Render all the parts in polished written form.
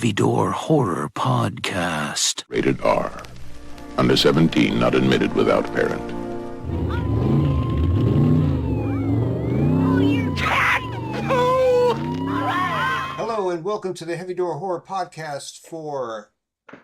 Heavy Door Horror Podcast. Rated R. Under 17, not admitted without parent. Hello and welcome to the Heavy Door Horror Podcast for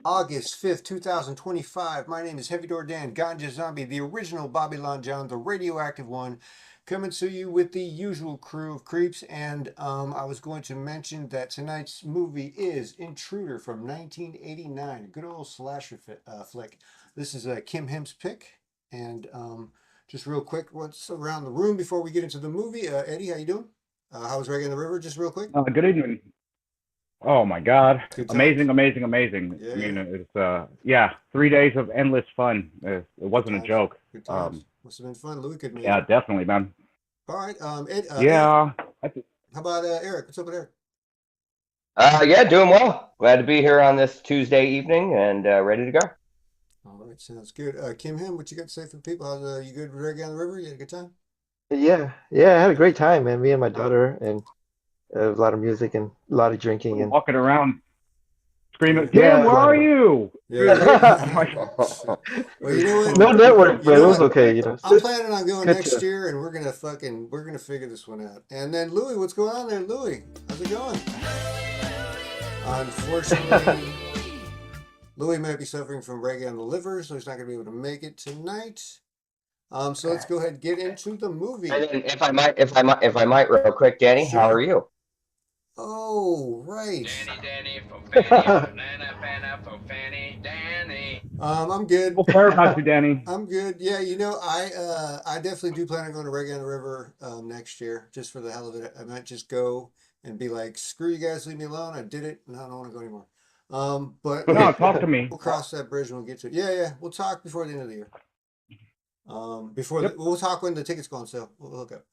August 5th, 2025. My name is Heavy Door Dan, Ganja Zombie, the original Babylon John, the radioactive one, coming to you with the usual crew of creeps. And I was going to mention that tonight's movie is Intruder from 1989, a good old slasher flick. This is Kim Hem's pick. And just real quick, what's around the room before we get into the movie? Eddie, how you doing? How was Reggae on the River? Just real quick. Good evening. Oh my God! Amazing. Yeah. I mean, it's 3 days of endless fun. It wasn't a joke. Good times. Must have been fun. Louis could make Yeah, it. definitely, man. All right. Ed, Yeah. Eric. How about Eric? What's up with Eric? Yeah, doing well. Glad to be here on this Tuesday evening and ready to go. All right, sounds good. Kim Hem, what you got to say for the people? How's you good with Reggae on the River? You had a good time? Yeah, I had a great time, man. Me and my daughter, and a lot of music and a lot of drinking and Walking around screaming, Yeah, Tim, where are you? Yeah. Well, you know what? no network, but You it know was what? okay, you know. I'm planning on going Good next to- year, and we're gonna figure this one out. And then Louis, what's going on there, Louis? How's it going? Unfortunately, Louis might be suffering from Reggae on the liver, so he's not gonna be able to make it tonight. So let's go ahead and get into the movie. And then if I might, real quick, Danny, Sure. how are you? Oh, right. Danny for Fanny, Banana for Fanny, Danny. I'm good. We'll care about you, Danny. I'm good. Yeah, you know, I definitely do plan on going to Reggae on the River next year, just for the hell of it. I might just go and be like, screw you guys, leave me alone. I did it. No, I don't want to go anymore. But No, talk to me. we'll cross that bridge when we get to it. Yeah, we'll talk before the end of the year. Yep. We'll talk when the tickets go on sale. We'll hook up.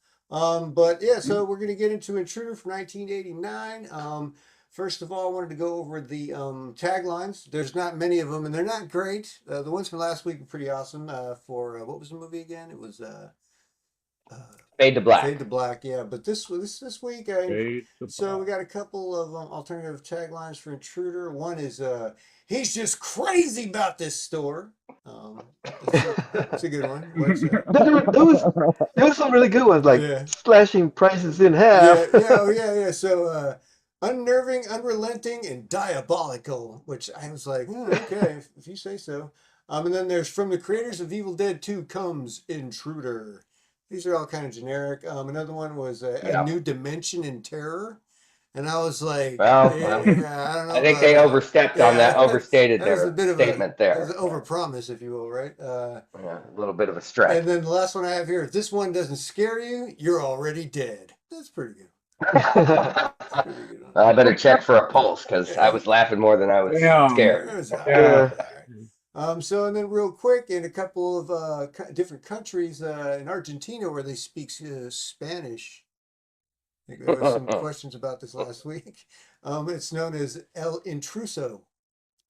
But yeah, so we're gonna get into Intruder from 1989. First of all, I wanted to go over the taglines. There's not many of them, and they're not great. The ones from last week were pretty awesome. For what was the movie again? It was Fade to Black. Fade to Black. Yeah, but this week, so we got a couple of alternative taglines for Intruder. One is he's just crazy about this store. That's a good one. There was some really good ones, like Yeah. slashing prices in half. Yeah. So, unnerving, unrelenting, and diabolical, which I was like, okay, if you say so. And then there's from the creators of Evil Dead 2 comes Intruder. These are all kind of generic. Another one was a new dimension in terror. And I was like, Well, I don't know. I think they overstepped on that, overstated that was their a bit of statement It there. was an overpromise, if you will, right? Yeah, a little bit of a stretch. And then the last one I have here, if this one doesn't scare you, you're already dead. That's pretty good. I better check for a pulse because I was laughing more than I was scared. It was all Yeah. right. So and then real quick, in a couple of different countries, in Argentina where they speak Spanish. I think there was some questions about this last week. It's known as El Intruso.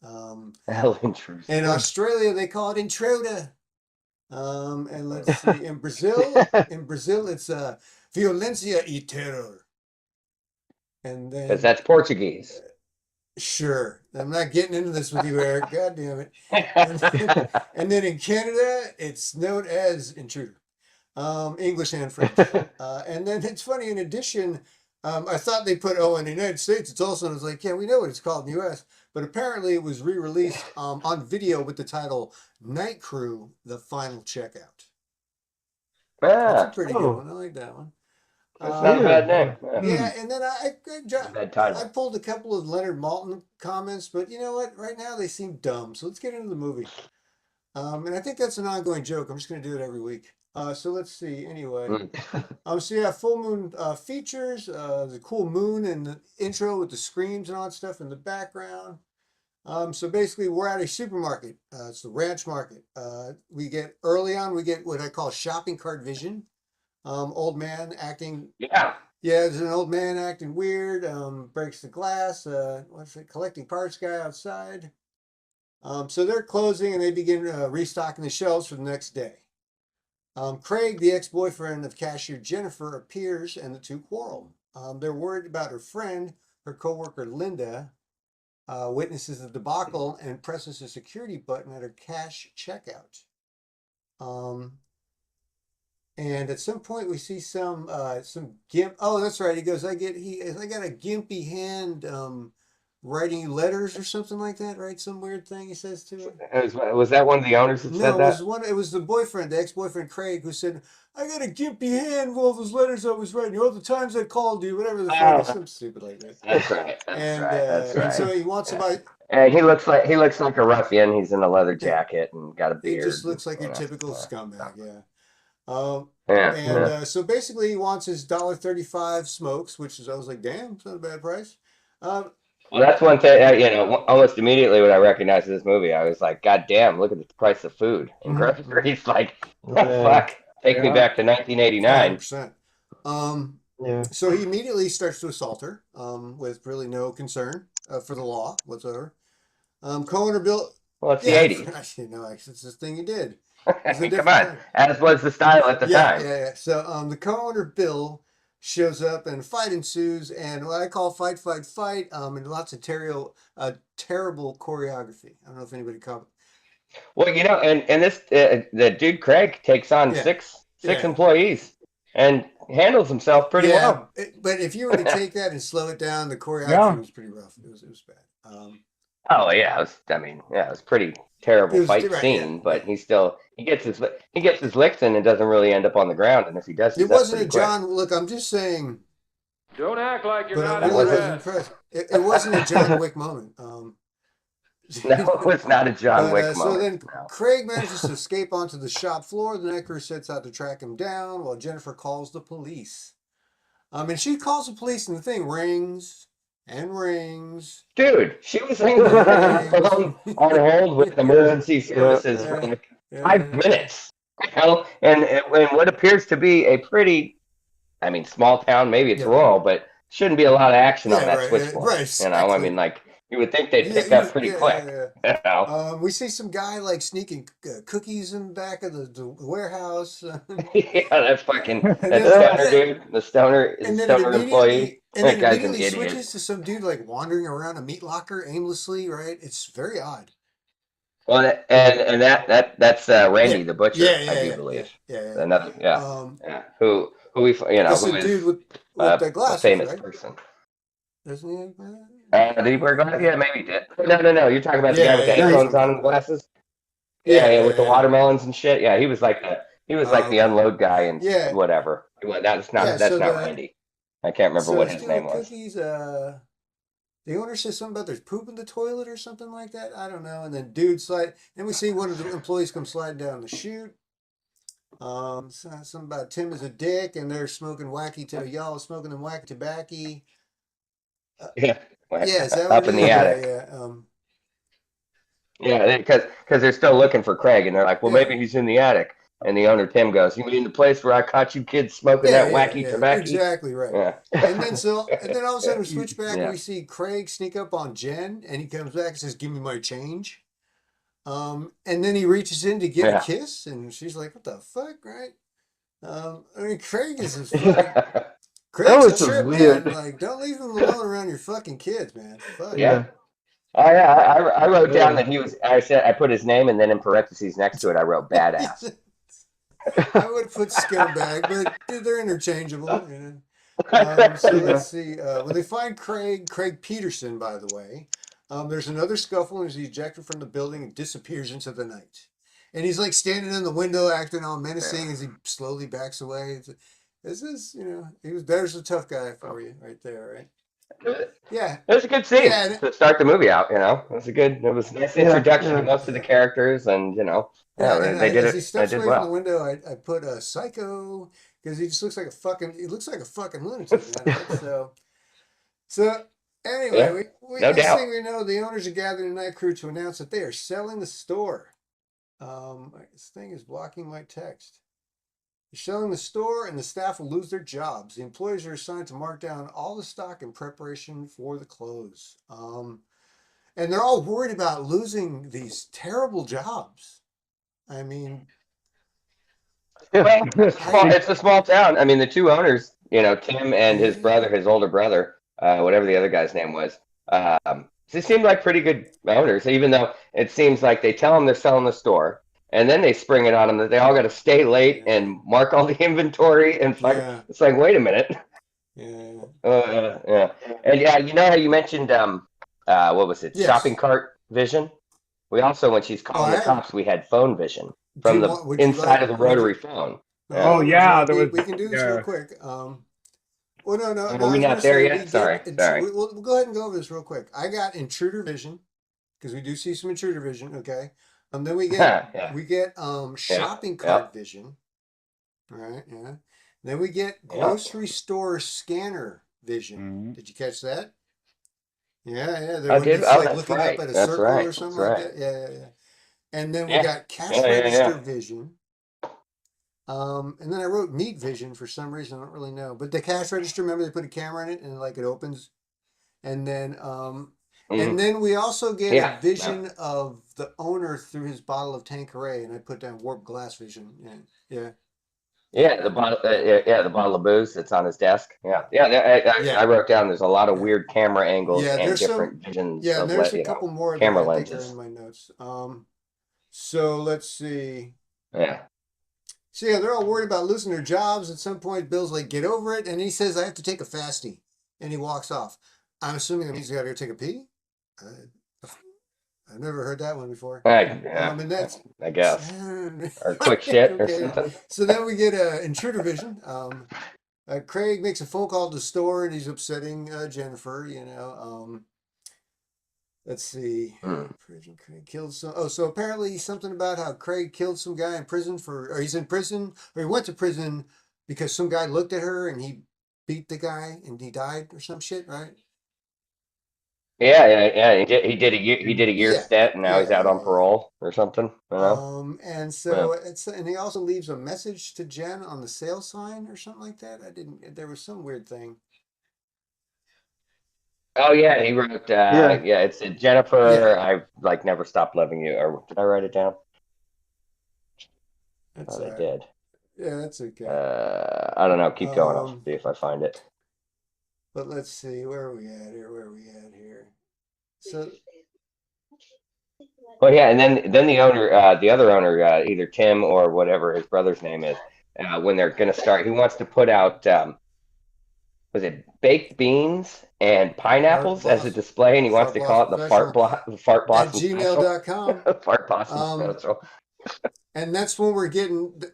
Hell, intrusive. In Australia, they call it Intruder. And let's see, in Brazil, it's Violencia y Terror. And then Because that's Portuguese. sure, I'm not getting into this with you, Eric. God damn it. And then in Canada, it's known as Intruder, English and French. And then it's funny, in addition, I thought they put, in the United States, it's also, I was like, yeah, we know what it's called in the US, but apparently it was re-released on video with the title Night Crew, The Final Checkout. That's a pretty good one. I like that one. That's not a bad name. Yeah, and then Bad title. I pulled a couple of Leonard Maltin comments, but you know what? Right now they seem dumb. So let's get into the movie. And I think that's an ongoing joke. I'm just going to do it every week. So let's see. Anyway, so yeah, full moon features the cool moon and the intro with the screams and all that stuff in the background. So basically, we're at a supermarket. It's the ranch market. We get what I call shopping cart vision. Old man acting. Yeah. Yeah, there's an old man acting weird. Breaks the glass. Collecting parts guy outside. So they're closing and they begin restocking the shelves for the next day. Craig, the ex-boyfriend of cashier Jennifer, appears and the two quarrel. They're worried about her friend, her coworker Linda, witnesses the debacle and presses the security button at her cash checkout. And at some point we see some gimp. Oh, that's right. He goes, I got a gimpy hand writing you letters or something like that, right? Some weird thing he says to her. Was that one of the owners that said No, that? it was the boyfriend, the ex-boyfriend Craig, who said, I got a gimpy hand with all those letters I was writing, all the times I called you, whatever the fuck, something stupid like that. That's right. That's right. And so he wants somebody. And he looks like a ruffian. He's in a leather jacket and got a He beard. just looks like your typical scumbag, yeah. So basically he wants his $1.35 smokes, which is, I was like, damn, it's not a bad price. Well, that's one thing, almost immediately when I recognized this movie, I was like, God damn, look at the price of food. And Grocery's like, fuck, take me back to 1989. 100%. So he immediately starts to assault her with really no concern for the law whatsoever. Co-owner Bill. Well, it's the 80s. You know, it's this thing he did. Come on, as was the style at the time. Yeah. So the co-owner Bill shows up and a fight ensues, and what I call fight, and lots of terrible choreography. I don't know if anybody caught. Well, and this the dude Craig takes on six employees and handles himself pretty well. But if you were to take that and slow it down, the choreography was pretty rough. It was bad. It was pretty terrible fight scene, but he gets his licks in and doesn't really end up on the ground. And if he does, it wasn't a John. Look, I'm just saying. Don't act like you're not impressed. It wasn't a John Wick moment. No, it was not a John Wick moment. So then Craig manages to escape onto the shop floor. The night crew sets out to track him down while Jennifer calls the police. And she calls the police, and the thing rings. And rings. Dude, she was hanging on hold with emergency services for like 5 minutes. And what appears to be a pretty, small town, maybe it's rural, but shouldn't be a lot of action on that switchboard. Right, exactly. You would think they'd pick up pretty quick. We see some guy sneaking cookies in the back of the warehouse. That stoner dude, the stoner employee. And then immediately switches to some dude wandering around a meat locker aimlessly, right? It's very odd. Well, and that's Randy the butcher, I do believe. Another, who we who is the dude with the glasses, a famous right? person. Doesn't he? Did he wear glasses? Yeah, maybe he did. No. You're talking about the guy with the headphones on and glasses. With the watermelons and shit. Yeah, he was like the unload guy and whatever. That's not Randy. I can't remember what his name was. Cookies, the owner says something about there's poop in the toilet or something like that. I don't know. And then then we see one of the employees come sliding down the chute. Something about Tim is a dick and they're smoking y'all smoking them wacky tobacco. Is that up in the attic. Because they're still looking for Craig and they're like, well, maybe he's in the attic. And the owner, Tim, goes, you mean the place where I caught you kids smoking that wacky tobacco? Exactly right. Yeah. And then all of a sudden we switch back and we see Craig sneak up on Jen and he comes back and says, give me my change. And then he reaches in to give a kiss and she's like, what the fuck, right? Craig is this fucking... Craig's a trip, weird. Man. Don't leave him alone around your fucking kids, man. Fuck. Yeah. Oh yeah, I wrote down that he was. I put his name and then in parentheses next to it I wrote badass. I would put scumbag, but they're interchangeable. So let's see. When they find Craig Peterson, by the way, there's another scuffle and he's ejected from the building and disappears into the night. And he's standing in the window acting all menacing as he slowly backs away. This is, there's a tough guy for you right there, right? Yeah. It was a good scene to start the movie out, It was a nice introduction to most of the characters and, they did it. As he steps away from the window, I put a psycho because he just looks like a fucking lunatic, man. So anyway, next thing we know, the owners are gathering a night crew to announce that they are selling the store. This thing is blocking my text. They're selling the store and the staff will lose their jobs. The employees are assigned to mark down all the stock in preparation for the close. And they're all worried about losing these terrible jobs. It's a small town. The two owners, Tim and his older brother, whatever the other guy's name was, They seem like pretty good owners, even though it seems like they tell them they're selling the store, and then they spring it on them that they all got to stay late and mark all the inventory and fuck. Yeah. It's like, wait a minute. Yeah. Yeah. And yeah, you know how you mentioned what was it? Yes. Shopping cart vision. We also, when she's calling the cops, we had phone vision from the inside of the rotary phone. Oh yeah, there was. We can do this real quick. Well, no. Are we not there yet? Sorry. We'll go ahead and go over this real quick. I got intruder vision because we do see some intruder vision. Okay. Then we get shopping cart vision. All right. Yeah. Then we get grocery store scanner vision. Did you catch that? Yeah. I did. That's looking right. up at a That's circle right. or something That's like right. that. Yeah. And then we got cash register vision. And then I wrote meat vision for some reason. I don't really know. But the cash register, remember they put a camera in it and like it opens. And then and then we also get a vision of the owner through his bottle of Tanqueray, and I put down warped glass vision. Yeah. Yeah, the bottle of booze that's on his desk. I wrote down there's a lot of weird camera angles and different visions. Yeah, and there's a couple more camera that I lenses. think are in my notes. So let's see. Yeah. So yeah, they're all worried about losing their jobs. At some point, Bill's like, "Get over it," and he says, "I have to take a fasty," and he walks off. I'm assuming that means he's got to go take a pee. I've never heard that one before. And that's, I guess, or quick shit or something. So then we get intruder vision. Craig makes a phone call to the store and he's upsetting Jennifer. Let's see. Prison. Craig killed some. Oh, so apparently something about how Craig killed some guy in prison or he's in prison, or he went to prison because some guy looked at her and he beat the guy and he died or some shit, right? Yeah. He did a year stint, and now he's out on parole or something. And so and he also leaves a message to Jen on the sale sign or something like that. There was some weird thing. Oh yeah, he wrote. It's Jennifer. I never stopped loving you. Or did I write it down? I did. Yeah, that's okay. I don't know. Keep going. I'll see if I find it. But let's see, where are we at here? So. Well, yeah, and then the owner, the other owner, either Tim or whatever his brother's name is, when they're going to start, he wants to put out, was it baked beans and pineapples as a display, and he wants to call it the Fart Blossom at gmail.com. Fart Blossom Special. And that's when we're getting the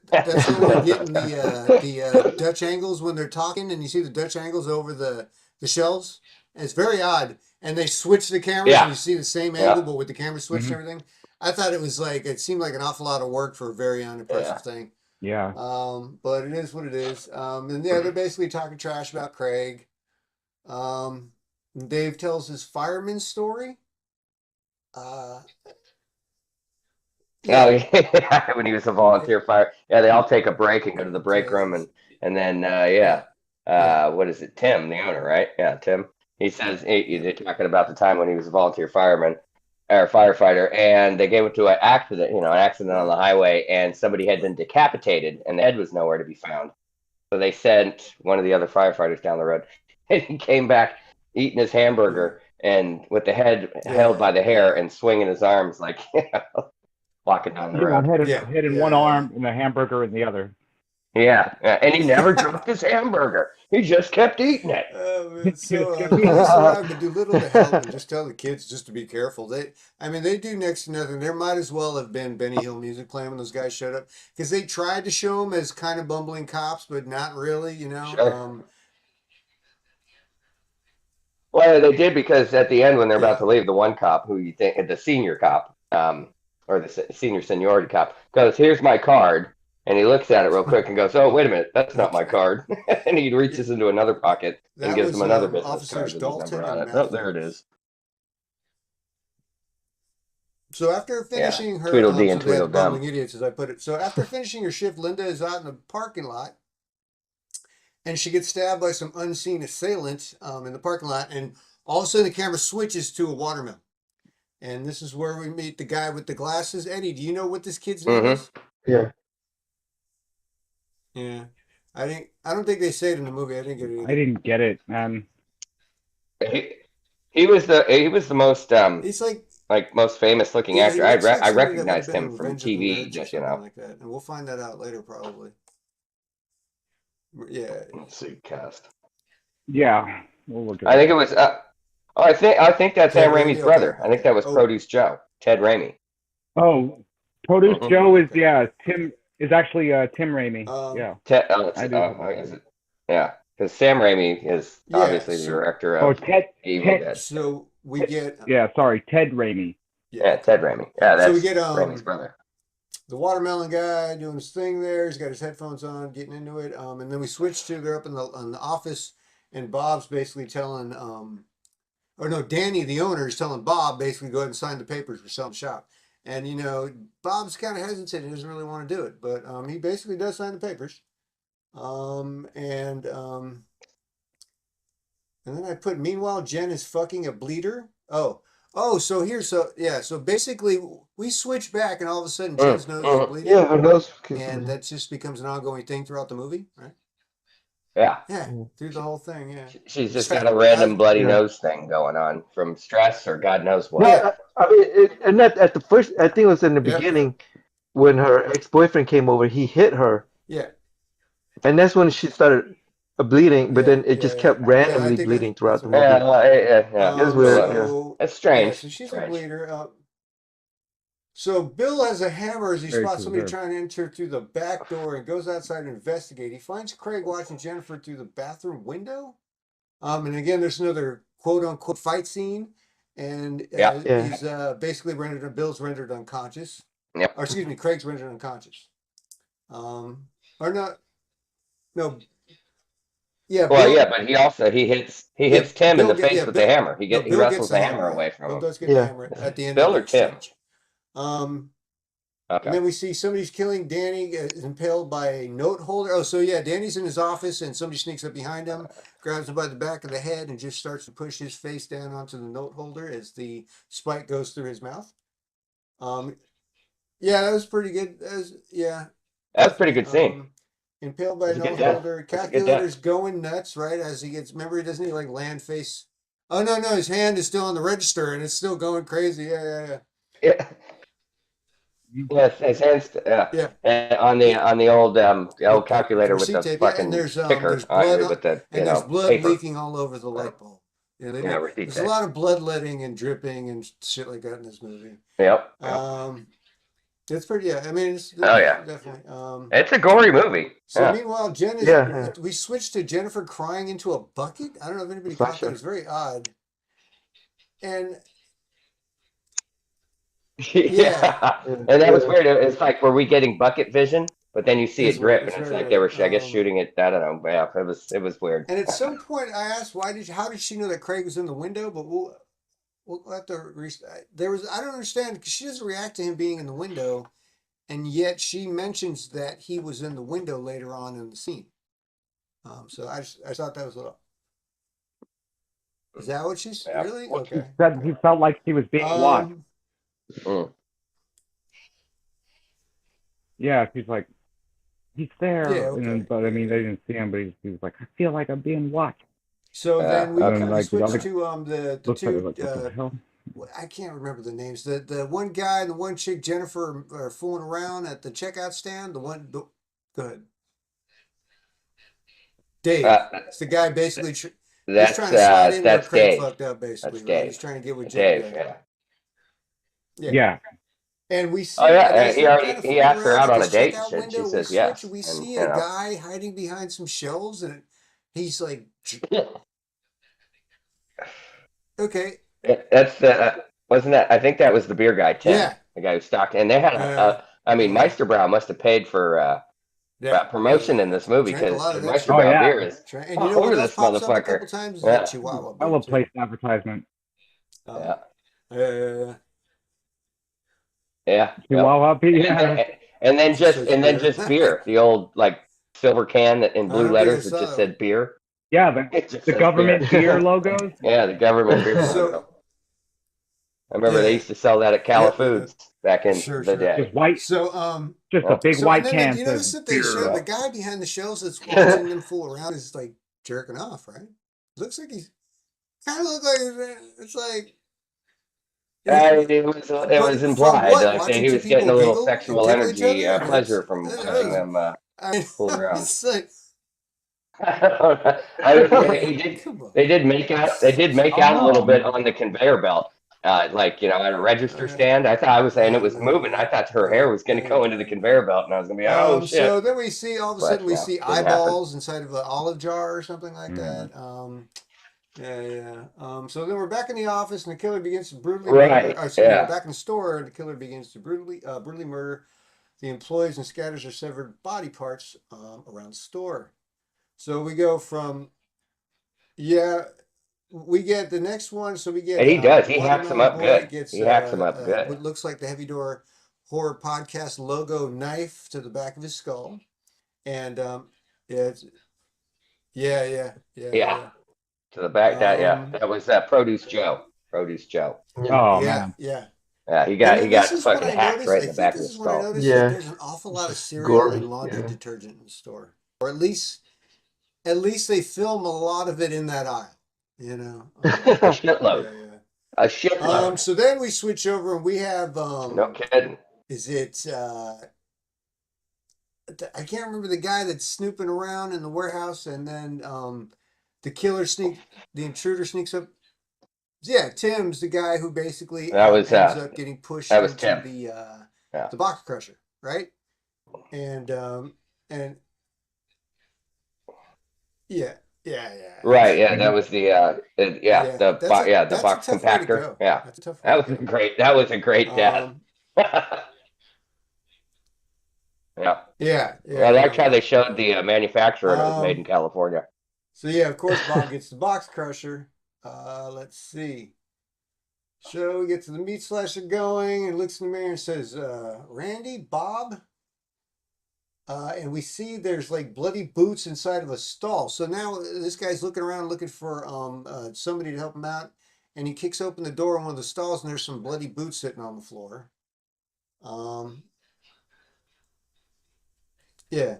Dutch angles when they're talking, and you see the Dutch angles over the shelves. And it's very odd. And they switch the cameras, and you see the same angle, but with the camera switched and everything. I thought it seemed like an awful lot of work for a very unimpressive thing. Yeah. But it is what it is. And they're basically talking trash about Craig. Dave tells his fireman story. When he was a volunteer fire. Yeah, they all take a break and go to the break room, and then what is it? Tim, the owner, right? Yeah, Tim. He says they're talking about the time when he was a volunteer fireman or firefighter, and they gave it to an accident on the highway, and somebody had been decapitated, and the head was nowhere to be found. So they sent one of the other firefighters down the road, and he came back eating his hamburger and with the head held by the hair and swinging his arms like walking down the road. Head in one arm and the hamburger in the other. Yeah, and he never dropped his hamburger. He just kept eating it. So I would do little to help and just tell the kids just to be careful. They do next to nothing. There might as well have been Benny Hill music playing when those guys showed up, because they tried to show them as kind of bumbling cops, but not really, Sure. Well, they did, because at the end when they're about to leave, the one cop who you think, the senior cop, or the senior seniority cop, goes, "Here's my card." And he looks at it real quick and goes, "Oh, wait a minute, that's not my card." And he reaches into another pocket and gives them another business card with his number on it. Oh, there it is. So after finishing her Tweedledee and Tweedledum. Idiots, as I put it. So after finishing her shift, Linda is out in the parking lot, and she gets stabbed by some unseen assailant in the parking lot, and all of a sudden the camera switches to a watermill. And this is where we meet the guy with the glasses. Eddie, do you know what this kid's name is? Yeah. Yeah. I don't think they say it in the movie. I didn't get it either. I didn't get it, man. He was the most He's like most famous looking yeah, he actor. looks like I somebody that would have recognized been him in from Revenge of the TV. Nerds or Just something like that, and we'll find that out later probably. Yeah. Let's see, cast. Yeah, we'll look at I it. think it was. I think that's Ted Sam Raimi? Raimi's brother. Okay, I think okay. that was Oh. Produce Joe, Ted Raimi. Oh, Produce Mhm. Joe is Okay. Tim is actually Tim Raimi. Yeah, I I do. is it? Yeah, because Sam Raimi is Yeah. obviously the director Oh, of Evil Dead. So we get Yeah, sorry, Ted Raimi. Yeah, Ted Raimi. Yeah, So we that's get Raimi's brother. the watermelon guy doing his thing there. He's got his headphones on, getting into it. And then we switch to they're up in the office, and Bob's basically telling or no, Danny, the owner, is telling Bob basically go ahead and sign the papers for selling shop. And Bob's kind of hesitant; he doesn't really want to do it, but he basically does sign the papers. And then I put, meanwhile, Jen is fucking a bleeder. So basically we switch back, and all of a sudden Jen's nose is bleeding. Yeah, her nose. And that just becomes an ongoing thing throughout the movie, right? Yeah. Yeah, through the whole thing, yeah. She's just got a random bloody Yeah. nose thing going on from stress or God knows what. No, Yeah. I mean, and that at the first, I think it was in the Yeah. beginning when her ex-boyfriend came over, he hit her, Yeah. and that's when she started bleeding. But Yeah, then it just yeah, kept yeah. Yeah, I randomly think bleeding that's throughout the what movie. Yeah. It's weird, So, It's strange. so she's a Strange. bleeder. So Bill has a hammer as he Very spots somebody preserved. trying to enter through the back door and goes outside to investigate. He finds Craig watching Jennifer through the bathroom window. And again, there's another quote unquote fight scene, and Yeah. Yeah. he's basically Bill's rendered unconscious. Yep. Or excuse me, Craig's rendered unconscious. Or not? No. Yeah. Well, Bill, yeah, but he hits Tim in Bill the face with the hammer. He Bill wrestles gets the hammer away from Bill him. does get the Yeah. hammer at the end Bill of or the Tim? exchange. And Okay. then we see somebody's killing Danny, is impaled by a note holder. Oh, so yeah, Danny's in his office and somebody sneaks up behind him, grabs him by the back of the head, and just starts to push his face down onto the note holder as the spike goes through his mouth. Yeah, that was pretty good. That's a pretty good scene. Impaled by a That's a good note death. holder. That's a good Calculator's going nuts, right? As he gets, remember, doesn't he like land face? Oh, no, his hand is still on the register and it's still going crazy. Yeah. Yeah. Yes, his hands. Yeah. On the old calculator with receipt the tape, yeah, fucking and there's ticker blood with the and there's blood paper. leaking all over the light bulb. Yeah, receipt there's tape. a lot of bloodletting and dripping and shit like that in this movie. Yep. It's pretty. Yeah, I mean, it's definitely. It's a gory movie. So Yeah. meanwhile, Jen is. Yeah. We switched to Jennifer crying into a bucket. I don't know if anybody caught that. Slasher. It's very odd. And Yeah. And that was weird. It's like, were we getting bucket vision? But then you see it drip, and it's like they were, I guess, shooting it. I don't know. Yeah, it was weird. And at some point, I asked, how did she know that Craig was in the window? But we'll have to. I don't understand, because she doesn't react to him being in the window, and yet she mentions that he was in the window later on in the scene. So I thought that was a little. Is that what she's really? Well, Okay. He said he felt like he was being watched. Yeah, she's like, he's there. Yeah, okay. But I mean, they didn't see him, but he was like, I feel like I'm being watched. So then we And, like, the switch other- to the Looks like, two. what the hell? I can't remember the names. The one guy and the one chick, Jennifer, are fooling around at the checkout stand. Go ahead. Dave. It's the guy basically. He's That's trying to slide in where that's Craig Dave. fucked up, basically. That's Right? Dave. He's trying to get with Dave. Jen. Yeah. And we see. Oh yeah, as he they're already kind of he fooling asked her around out at on a this date. checkout She window, says we yes. switch, we And, see you a know. guy hiding behind some shelves, and he's like, okay. That's wasn't that? I think that was the beer guy, Tim. Yeah. The guy who stocked. And they had I mean, Meisterbrow must have paid for promotion in this movie, Drank a because lot of that shit. Meisterbrow Oh, yeah. beer is And you all know what over else this pops up a motherfucker. couple times is Yeah. that Chihuahua. I love too. place advertisement. Yeah. Yeah. Yeah. Chihuahua, yeah. And then just beer, the old like silver can that in blue think I letters that saw just that. said beer. Yeah, It just the says government beer. beer logos. Yeah, the government beer. So- logo. I remember they used to sell that at Cala Foods back in Sure, the sure. day. Just white, So just a big white and can then, you notice says that they beer. show the guy behind the shelves that's watching them fool around is like jerking off, right? Looks like he's kind of looked like it's like. It But was from implied what? like that Watching he two was getting people a little giggle and sexual tickle each energy, other. pleasure from having them I mean, fool around. it's like, come on. They did make out. They did make out a little bit Oh. on the conveyor belt, like at a register stand. I was saying it was moving. I thought her hair was going to go into the conveyor belt, and I was going to be, oh shit. So then we see all of a But sudden we no, see didn't happen. eyeballs inside of an olive jar or something like that. Yeah. So then we're back in the office, and the killer begins to brutally murder. Right. We're Yeah. back in the store, and the killer begins to brutally murder the employees and scatters their severed body parts around the store. So we go from we get the next one. So we get And he does. He hacks them Watermelon up Boy good. gets He hacks them up good. what looks like the Heavy Door Horror Podcast logo knife to the back of his skull, and it's yeah. To the back. That was Produce Joe. Produce Joe. Oh Yeah, man. yeah. Yeah, he And then got this is what fucking I hacked noticed. right I in the think back of this the is what I skull. noticed. Yeah. That there's an awful lot of cereal gory, and laundry yeah. detergent in the store, or at least they film a lot of it in that aisle. A shitload. Yeah. A shitload. So then we switch over and we have No kidding. is it I can't remember the guy that's snooping around in the warehouse, and then the intruder sneaks up. Yeah, Tim's the guy who basically That was ends up getting pushed that was into Tim. the box crusher, right? And yeah. Right, yeah, that was the That's the a box tough way to compactor. go. Yeah. That's a tough way That to was go. great. That was a great death. Yeah. Yeah. I liked how they showed the manufacturer and it was made in California. So yeah, of course, Bob gets the box crusher. Let's see. So we get to the meat slasher going and looks in the mirror and says, Randy, Bob? And we see there's like bloody boots inside of a stall. So now this guy's looking around looking for somebody to help him out. And he kicks open the door in one of the stalls and there's some bloody boots sitting on the floor. Yeah.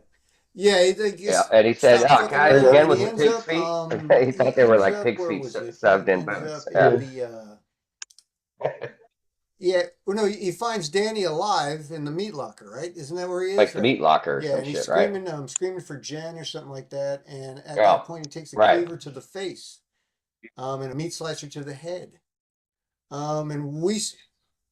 And he said, Stop "Oh, fucking guys, around. again And with he the ends pig's up, feet." He thought they were like ends up- pig's where feet was it? shoved He in ends boots. up Yeah. in he finds Danny alive in the meat locker, right? Isn't that where he is? Like the meat locker or Yeah, some and he's shit, right? screaming for Jen or something like that. And at Oh, that point, he takes a right. cleaver to the face, and a meat slasher to the head. And we,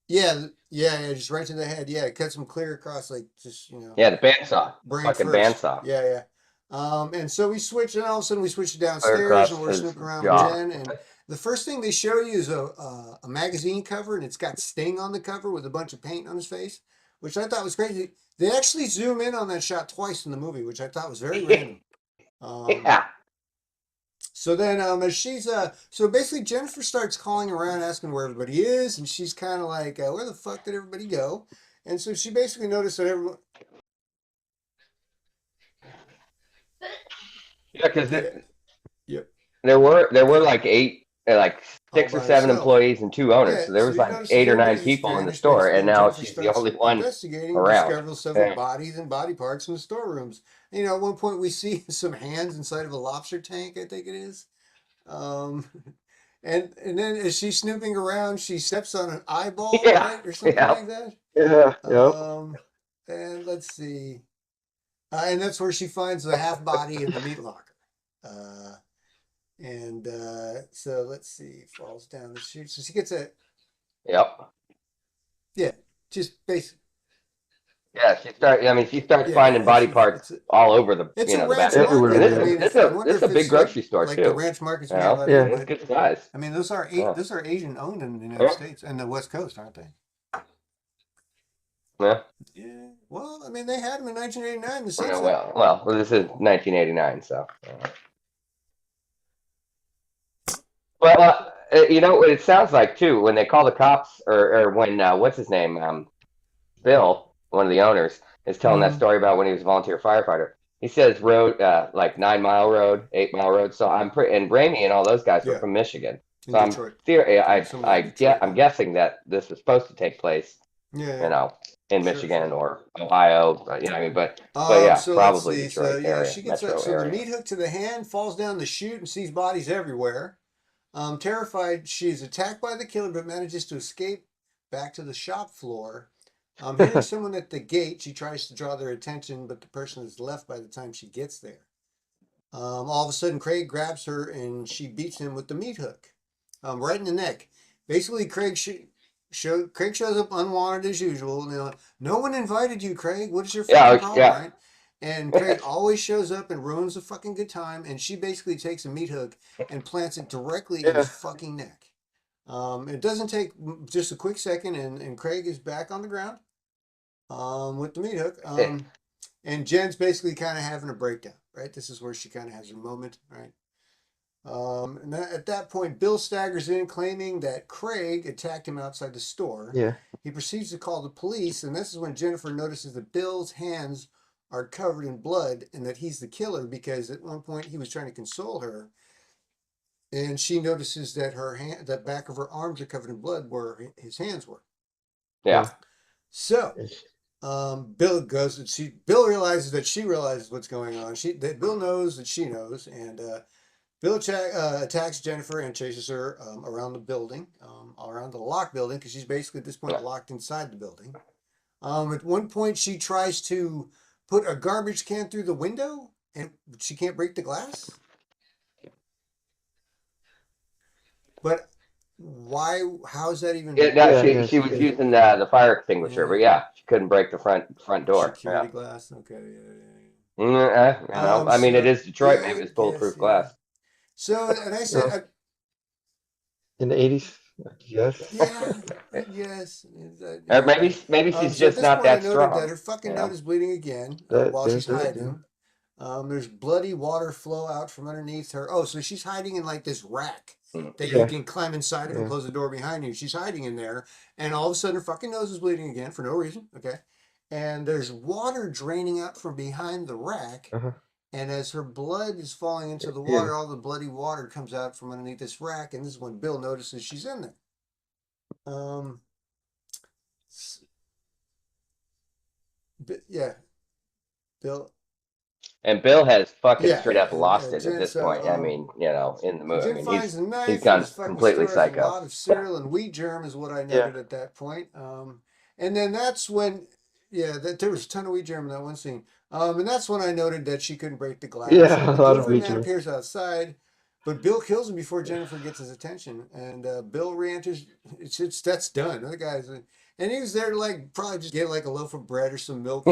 just right to the head. Yeah, it cuts him clear across, like just Yeah, the bandsaw. brain Fucking first. bandsaw. Yeah. And so we switch, and all of a sudden we switch Clear downstairs, across and we're his snooping around jaw. with Jen. And the first thing they show you is a magazine cover, and it's got Sting on the cover with a bunch of paint on his face, which I thought was crazy. They actually zoom in on that shot twice in the movie, which I thought was very random. Yeah. So then, as she's so basically Jennifer starts calling around asking where everybody is, and she's kind of like, where the fuck did everybody go? And so she basically noticed that everyone. Yeah, because Yep. there were like six All or by seven herself. employees and two owners, Yeah, so there was you like notice 8 or 9 everybody's people in the vanished, store, basically, and now Jennifer she's the starts only one investigating, around. discovers several Yeah. bodies and body parts in the storerooms. At one point we see some hands inside of a lobster tank, I think it is. And then as she's snooping around, she steps on an eyeball, Yeah, right, or something yeah. like that. Yeah. Yep. And let's see, and that's where she finds the half body in the meat locker. So let's see, falls down the chute. So she gets Yep. just basic. Yeah, she starts finding body parts all over the It's the a ranch back. Everywhere, market. yeah. I mean, This I is wonder if a big it's grocery store like too. the ranch markets we You have know? out Yeah. here, It's but good size. I mean, those are Yeah. Asian owned in the United States and the West Coast, aren't they? Yeah. Yeah. Well, I mean, they had them in 1989. The Yeah, States. well, this is 1989, so. Well, what it sounds like too when they call the cops, or when what's his name, Bill, one of the owners, is telling that story about when he was a volunteer firefighter. He says road, like 9 Mile Road, 8 Mile Road. So and Ramey and all those guys were Yeah. from Michigan. In So Detroit. I'm guessing that this was supposed to take place, Yeah. in Sure. Michigan or Ohio. But yeah, So probably let's see. Detroit area, She gets metro so area. the meat hook to the hand, falls down the chute, and sees bodies everywhere. Terrified, she is attacked by the killer, but manages to escape back to the shop floor. Hearing someone at the gate, she tries to draw their attention, but the person is left by the time she gets there. All of a sudden, Craig grabs her and she beats him with the meat hook, right in the neck. Basically, Craig shows up unwanted as usual. You know, no one invited you, Craig. What is your fucking problem, right? And Craig always shows up and ruins the fucking good time. And she basically takes a meat hook and plants it directly in his fucking neck. It doesn't take just a quick second, and Craig is back on the ground with the meat hook. And Jen's basically kind of having a breakdown, right? This is where she kind of has her moment, right? And at that point, Bill staggers in, claiming that Craig attacked him outside the store. Yeah. He proceeds to call the police, and this is when Jennifer notices that Bill's hands are covered in blood and that he's the killer, because at one point he was trying to console her, and she notices that the back of her arms are covered in blood where his hands were. Yeah. So Bill goes and Bill realizes that she realizes what's going on. That Bill knows that she knows, and Bill attacks Jennifer and chases her around the building, around the locked building, because she's basically at this point locked inside the building. At one point, she tries to put a garbage can through the window, and she can't break the glass. But why? How is that even? She was using the fire extinguisher, but she couldn't break the front door. Security glass. Okay. I mean, it is Detroit. Maybe it's bulletproof glass. So, and I said, in the 80s, yes. Yeah, yes. Or maybe she's just not that strong. That her fucking nose is bleeding again while she's hiding. There's bloody water flow out from underneath her. Oh, so she's hiding in like this rack that you can climb inside of and close the door behind you. She's hiding in there, and all of a sudden her fucking nose is bleeding again for no reason. Okay, and there's water draining out from behind the rack. And as her blood is falling into the water, all the bloody water comes out from underneath this rack, and this is when Bill notices she's in there. Bill. And Bill has fucking straight up lost it at this point. I mean, in the movie, he's gone completely psycho. A lot of cereal and wheat germ is what I noted at that point. And then that's when, there was a ton of wheat germ in that one scene. And that's when I noted that she couldn't break the glass. Yeah, a lot of wheat germ. Appears outside, but Bill kills him before Jennifer gets his attention. And Bill re-enters. That's done. The guy's, and he was there to probably just get a loaf of bread or some milk.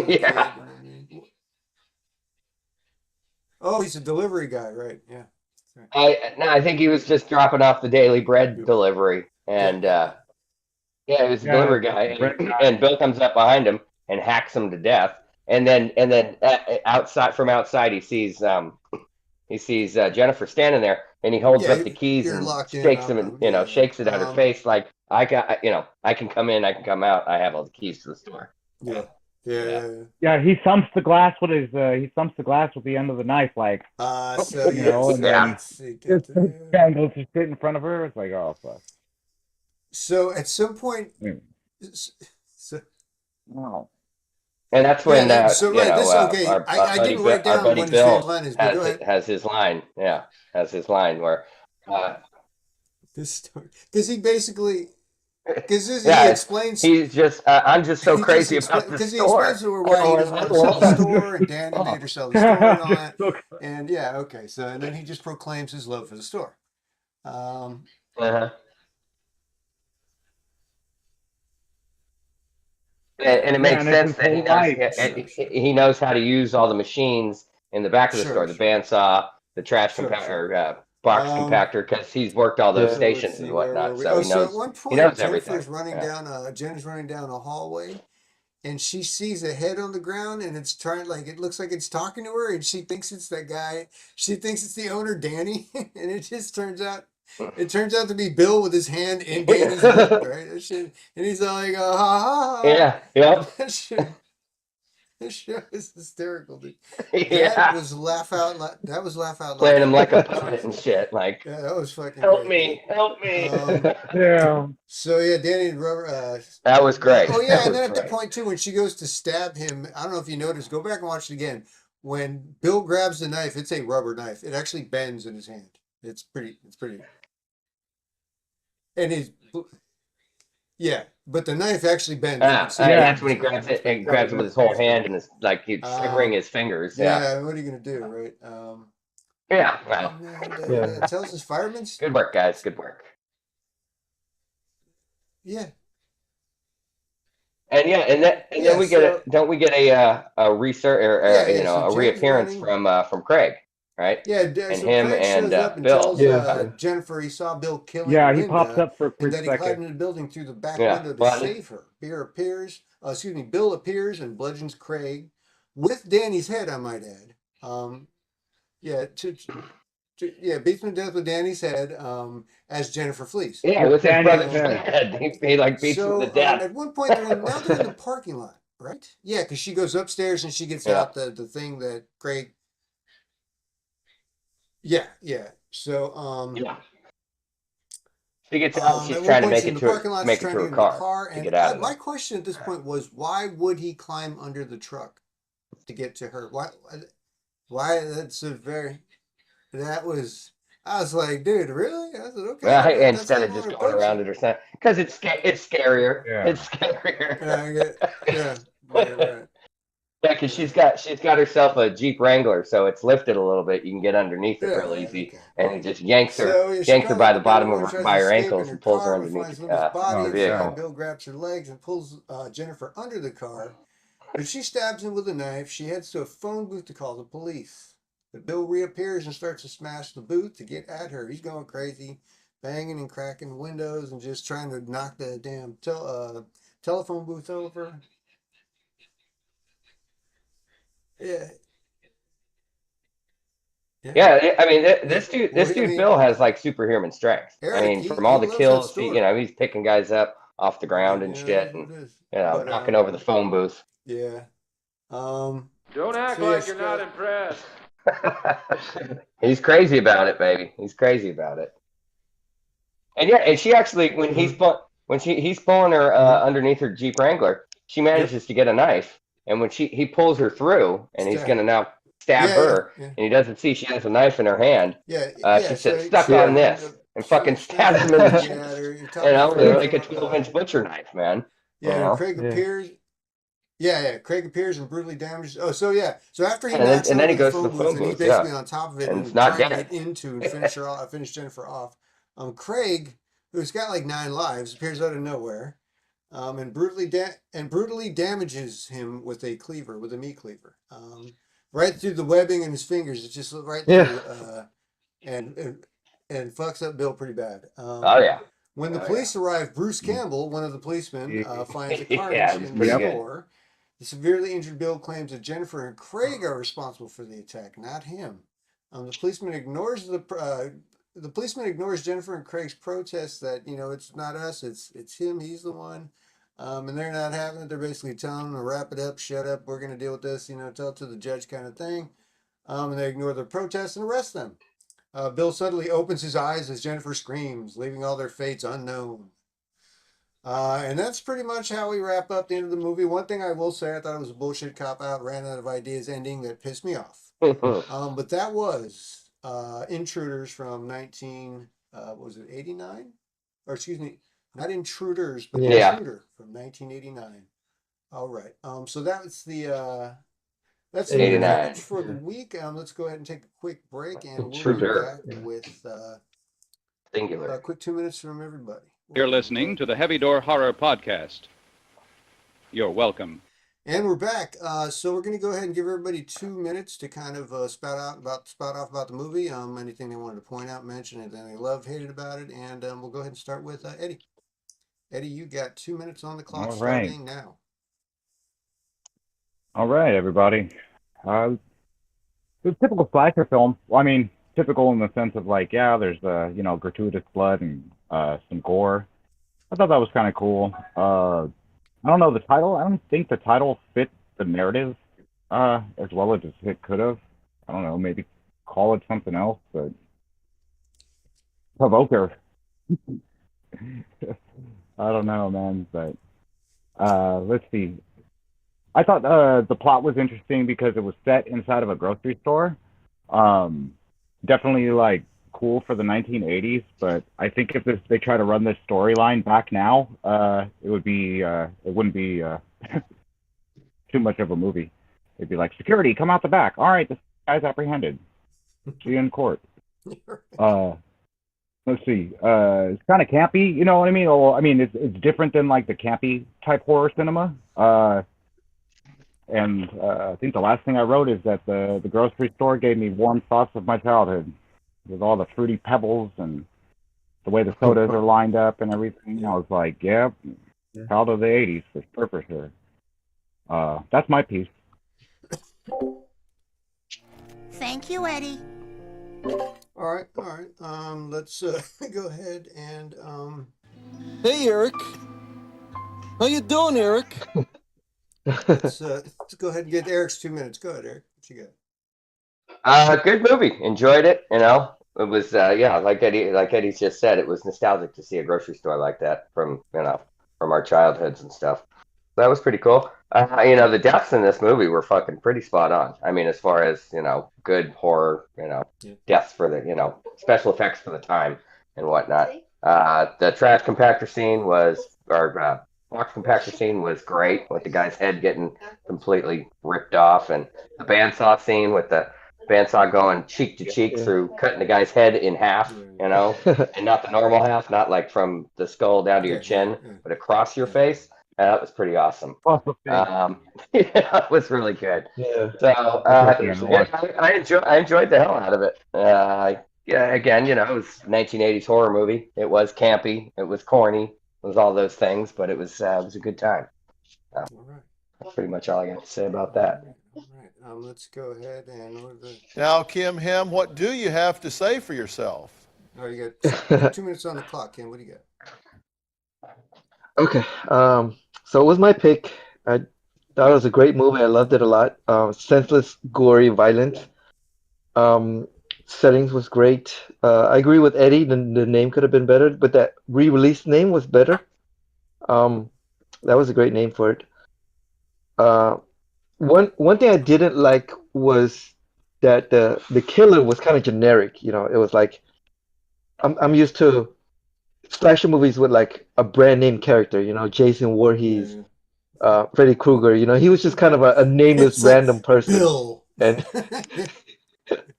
Oh, he's a delivery guy, right? Yeah. I think he was just dropping off the daily bread delivery, and he was a delivery guy, and Bill comes up behind him and hacks him to death, and then outside he sees Jennifer standing there, and he holds up the keys and shakes them, and shakes it at her face like I can come in, I can come out, I have all the keys to the store. Yeah. He thumps the glass with the end of the knife, and then just candles just sit in front of her. It's like, oh fuck. So at some point, wow. And that's when I didn't write down our buddy when Bill his line is. has his line. Yeah, has his line where this story, because he basically. Because he explains. He's just, I'm just so crazy about the store. Because he explains to her why he doesn't want to sell the store, and Danny made her sell the store and all that. And so, and then he just proclaims his love for the store. And it makes sense that he knows how to use all the machines in the back of the store, the bandsaw, the trash compactor, box compactor, because he's worked all those stations and whatnot, so he knows. At one point, he knows everything. Jen's running down a hallway, and she sees a head on the ground, and it's it looks like it's talking to her, and she thinks it's that guy. She thinks it's the owner, Danny, and it just turns out to be Bill with his hand in Danny's neck, right? And he's all like, ha ha ha. Yeah, yep. This show is hysterical, dude. That was laugh out loud. Playing him like a puppet and shit. That was fucking help great. Help me. So Danny and Rubber. That was great. Oh yeah, and then at the point too, when she goes to stab him, I don't know if you noticed. Go back and watch it again. When Bill grabs the knife, it's a rubber knife. It actually bends in his hand. It's pretty. and he's but the knife actually bent. That's when he grabs it and grabs it with his whole hand and is like he's severing his fingers. Yeah, what are you gonna do, right? Tells his firemen. Good work, guys. Good work. Yeah. And then we get don't we get a research or a reappearance from Craig, right? Yeah, and so him Craig and shows up and Bill. tells Jennifer he saw Bill killing Linda, he pops up for a quick and then he climbed in the building through the back window to save her. Bill appears and bludgeons Craig with Danny's head, I might add. Beats him to death with Danny's head as Jennifer flees. Yeah, with his brother's head. He like beats him to death. At one point, they're in the parking lot, right? Yeah, because she goes upstairs and she gets out the thing that Craig. Yeah. So she gets out. She's trying to make it to her car. And get out of my question at this point was, why would he climb under the truck to get to her? Why? I was like, dude, really? I said, okay. Well, instead of just going around it or something, because it's scarier. Yeah. It's scarier. Right. Yeah, because she's got herself a Jeep Wrangler, so it's lifted a little bit. You can get underneath it real easy, and he just yanks her by the bottom of her ankles and pulls her underneath the vehicle. Bill grabs her legs and pulls Jennifer under the car. But she stabs him with a knife. She heads to a phone booth to call the police. But Bill reappears and starts to smash the booth to get at her. He's going crazy, banging and cracking windows and just trying to knock the damn telephone booth over. Yeah, I mean, this dude Bill has like superhuman strength. Eric, I mean, from all the kills, he's picking guys up off the ground and shit, and knocking over the phone booth. Yeah. Don't act like you're not impressed. He's crazy about it, baby. He's crazy about it. And she actually, when he's pulling her underneath her Jeep Wrangler, she manages to get a knife, and when he pulls her through, and he's gonna now stab her, and he doesn't see she has a knife in her hand. She said, "Stuck on this," and fucking stabs him in the chest. Like a 12-inch butcher knife, man. Craig appears. Craig appears and brutally damages. So after he and then he goes to the phone booth, he's basically on top of it and it's not dead. Into and finish Jennifer off. Craig, who's got like 9 lives, appears out of nowhere, and brutally damages him with a meat cleaver, right through the webbing in his fingers. It's just right through, and fucks up Bill pretty bad. When the police arrive, Bruce Campbell, one of the policemen, finds a carnage in the store. The severely injured Bill claims that Jennifer and Craig are responsible for the attack, not him. The policeman ignores Jennifer and Craig's protest that it's not us, it's him, he's the one, and they're not having it. They're basically telling him to wrap it up, shut up, we're gonna deal with this, tell it to the judge kind of thing, and they ignore their protest and arrest them. Bill suddenly opens his eyes as Jennifer screams, leaving all their fates unknown. And that's pretty much how we wrap up the end of the movie. One thing I will say, I thought it was a bullshit cop-out, ran out of ideas ending that pissed me off. But that was Intruders from 89? Or excuse me, not Intruders, but Intruder from 1989. All right. So that's that's the package for the week. Let's go ahead and take a quick break, and we'll be back with Singular. A quick 2 minutes from everybody. You're listening to the Heavy Door Horror Podcast. You're welcome. And we're back. So we're going to go ahead and give everybody 2 minutes to kind of spout off about the movie. Anything they wanted to point out, mention, anything they loved, hated about it, and we'll go ahead and start with Eddie. Eddie, you got 2 minutes on the clock starting now. All right, everybody. It's a typical slasher film. Well, I mean, typical in the sense of like, there's gratuitous blood and some gore. I thought that was kind of cool. I don't know the title. I don't think the title fit the narrative as well as it could have. I don't know, maybe call it something else, but Provoker. I don't know, man, but let's see. I thought the plot was interesting because it was set inside of a grocery store. Definitely like cool for the 1980s, but I think if they try to run this storyline back now, it wouldn't be too much of a movie. It'd be like, security, come out the back. All right, this guy's apprehended. See you in court. Let's see. It's kind of campy, you know what I mean? Well, I mean, it's different than like the campy type horror cinema. And I think the last thing I wrote is that the grocery store gave me warm thoughts of my childhood, with all the fruity pebbles and the way the sodas are lined up and everything. I was like, yeah, child of the 80s for sure. That's my piece. Thank you, Eddie. All right. Let's go ahead and Hey, Eric. How you doing, Eric? let's go ahead and get Eric's 2 minutes. Go ahead, Eric. What you got? Good movie. Enjoyed it. You know, it was like Eddie just said, it was nostalgic to see a grocery store like that from our childhoods and stuff. That was pretty cool. The deaths in this movie were fucking pretty spot on. I mean, as far as good horror, deaths for the special effects for the time and whatnot. The trash compactor scene box compactor scene was great, with the guy's head getting completely ripped off, and the bandsaw scene with the bandsaw going cheek to cheek through cutting the guy's head in half, and not the normal half, not like from the skull down to your chin, but across your face. That was pretty awesome. It was really good. Yeah. So I enjoyed the hell out of it. Again, it was 1980s horror movie. It was campy. It was corny. It was all those things, but it was a good time. All right. That's pretty much all I got to say about that. All right. Let's go ahead and Now, Kim Hem, what do you have to say for yourself? Oh, you got 2 minutes on the clock, Kim. What do you got? Okay. So it was my pick. I thought it was a great movie. I loved it a lot. Senseless, gory, violent. Settings was great. I agree with Eddie. The name could have been better, but that re-release name was better. That was a great name for it. One thing I didn't like was that the killer was kind of generic. It was like I'm used to slasher movies with like a brand name character. Jason Voorhees, Freddy Krueger. He was just kind of a nameless random person. Bill. And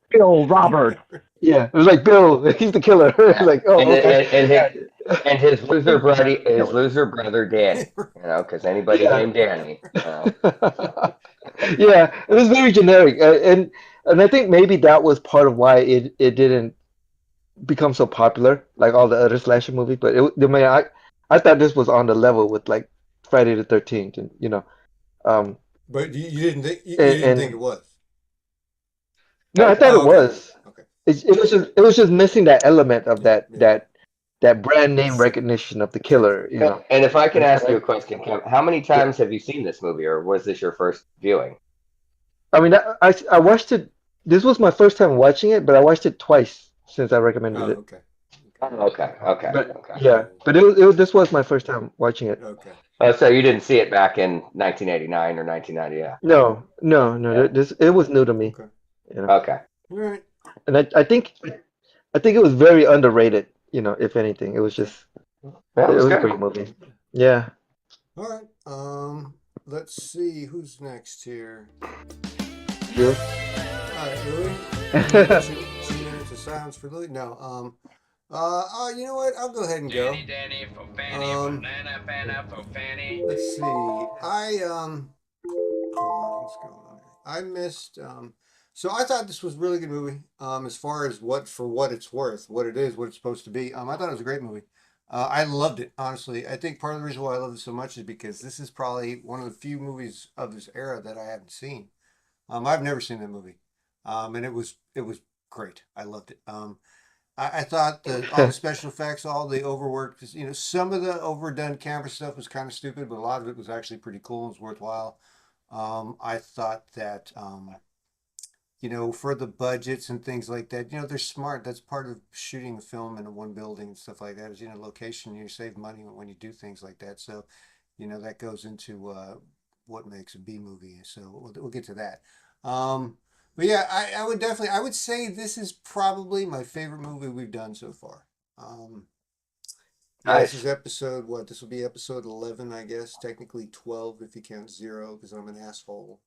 Bill Robert. Yeah, it was like Bill. He's the killer. Like, oh, okay. And his loser brother Danny. Because anybody named Danny. Yeah, it was very generic, and I think maybe that was part of why it didn't become so popular like all the other slasher movies. But I thought this was on the level with like Friday the 13th, and But you didn't think you didn't think it was. No, I thought it was. Okay. It was just missing that element of that brand name recognition of the killer. And if I can ask you a question, Kim, how many times have you seen this movie, or was this your first viewing? I mean, I watched it. This was my first time watching it, but I watched it twice since I recommended it. Okay. Okay. Yeah, but this was my first time watching it. Okay. So you didn't see it back in 1989 or 1990? Yeah. No. It was new to me. Okay. Okay. All right. And I think it was very underrated. If anything, it was just it was a great movie. Yeah. All right. Let's see who's next here. You. All right, Louis. 2 minutes of silence for Louis. No. You know what? I'll go ahead and go. Danny, for Fanny, banana, for Fanny. Let's see. Hold on, what's going on here? I missed. So I thought this was a really good movie. As far as what it's worth, what it is, what it's supposed to be. I thought it was a great movie. I loved it, honestly. I think part of the reason why I love it so much is because this is probably one of the few movies of this era that I haven't seen. I've never seen that movie, and it was great. I loved it. I thought all the special effects, all the overworked, some of the overdone camera stuff was kind of stupid, but a lot of it was actually pretty cool and was worthwhile. I thought that, for the budgets and things like that, they're smart. That's part of shooting a film in one building and stuff like that is, location. You save money when you do things like that. So, that goes into what makes a B movie. So we'll get to that. But yeah, I would definitely, I would say this is probably my favorite movie we've done so far. Yeah, this Nice. is episode, what? This will be episode 11, I guess. Technically 12 if you count zero, because I'm an asshole.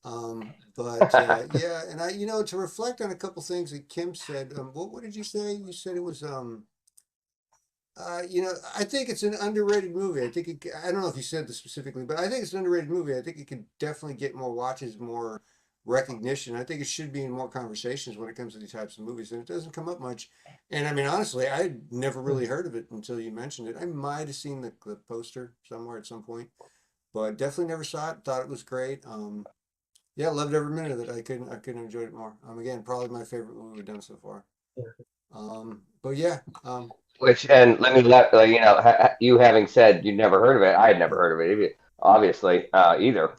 But yeah, and to reflect on a couple things that Kim said, what did you say? You said it was, I think it's an underrated movie. I don't know if you said this specifically, but I think it's an underrated movie. I think it could definitely get more watches, more recognition. I think it should be in more conversations when it comes to these types of movies, and it doesn't come up much. And I mean, honestly, I never really heard of it until you mentioned it. I might have seen the poster somewhere at some point, but definitely never saw it. Thought it was great. Yeah, loved every minute of it. I couldn't enjoy it more. Again, probably my favorite movie we've done so far. But yeah, Which, and let me you having said you never heard of it, I had never heard of it, obviously, either.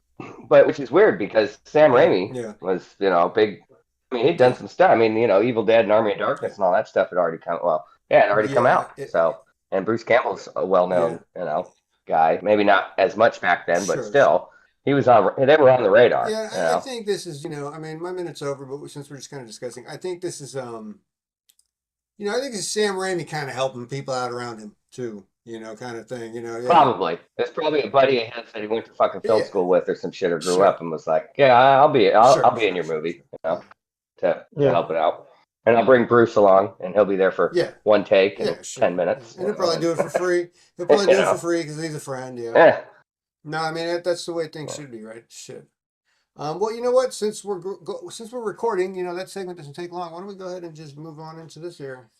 But which is weird because Sam Raimi yeah, was, big. I mean, he'd done some stuff. I mean, Evil Dead and Army of Darkness and all that stuff had already come. Well, yeah, it had already come out. So, and Bruce Campbell's a well-known, guy. Maybe not as much back then, but sure. still, he was on. They were on the radar. Yeah, I think this is, I mean, my minute's over, but since we're just kind of discussing, I think this is, I think it's Sam Raimi kind of helping people out around him too, kind of thing, yeah. Probably. There's probably a buddy of his that he went to fucking film school with or some shit, or grew up and was like, yeah, I'll be in your movie, to help it out. And I'll bring Bruce along, and he'll be there for one take in 10 minutes. And he'll probably do it for free. He'll probably do it for free because he's a friend, yeah. No, I mean, that's the way things should be, right? Should. Well, you know what? Since we're recording, that segment doesn't take long. Why don't we go ahead and just move on into this here?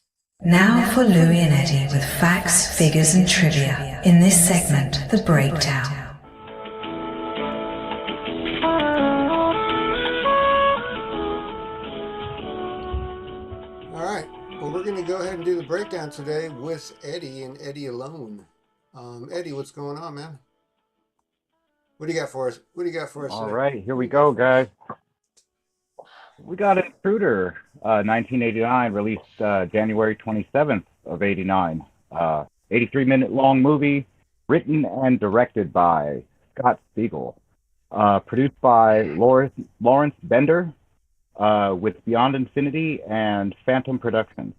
Now for Louie and Eddie with facts, figures, and trivia. In this segment, The Breakdown. All right. Well, we're going to go ahead and do the breakdown today with Eddie and Eddie alone. Eddie, what's going on, man? What do you got for us? All right, here we go, guys. We got Intruder, 1989, released January 27th of 89. 83-minute long movie, written and directed by Scott Spiegel. Produced by Lawrence Bender, with Beyond Infinity and Phantom Productions.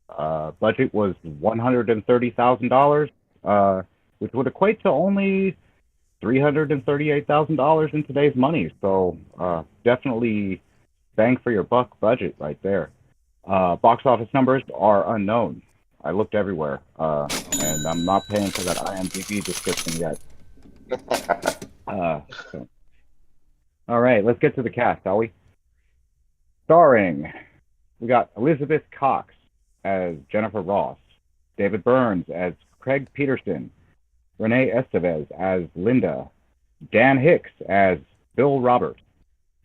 Budget was $130,000, which would equate to only $338,000 in today's money. So definitely bang for your buck budget right there. Box office numbers are unknown. I looked everywhere, and I'm not paying for that IMDb description yet. So. All right, let's get to the cast, shall we? Starring, we got Elizabeth Cox as Jennifer Ross, David Burns as Craig Peterson, Renee Estevez as Linda, Dan Hicks as Bill Roberts,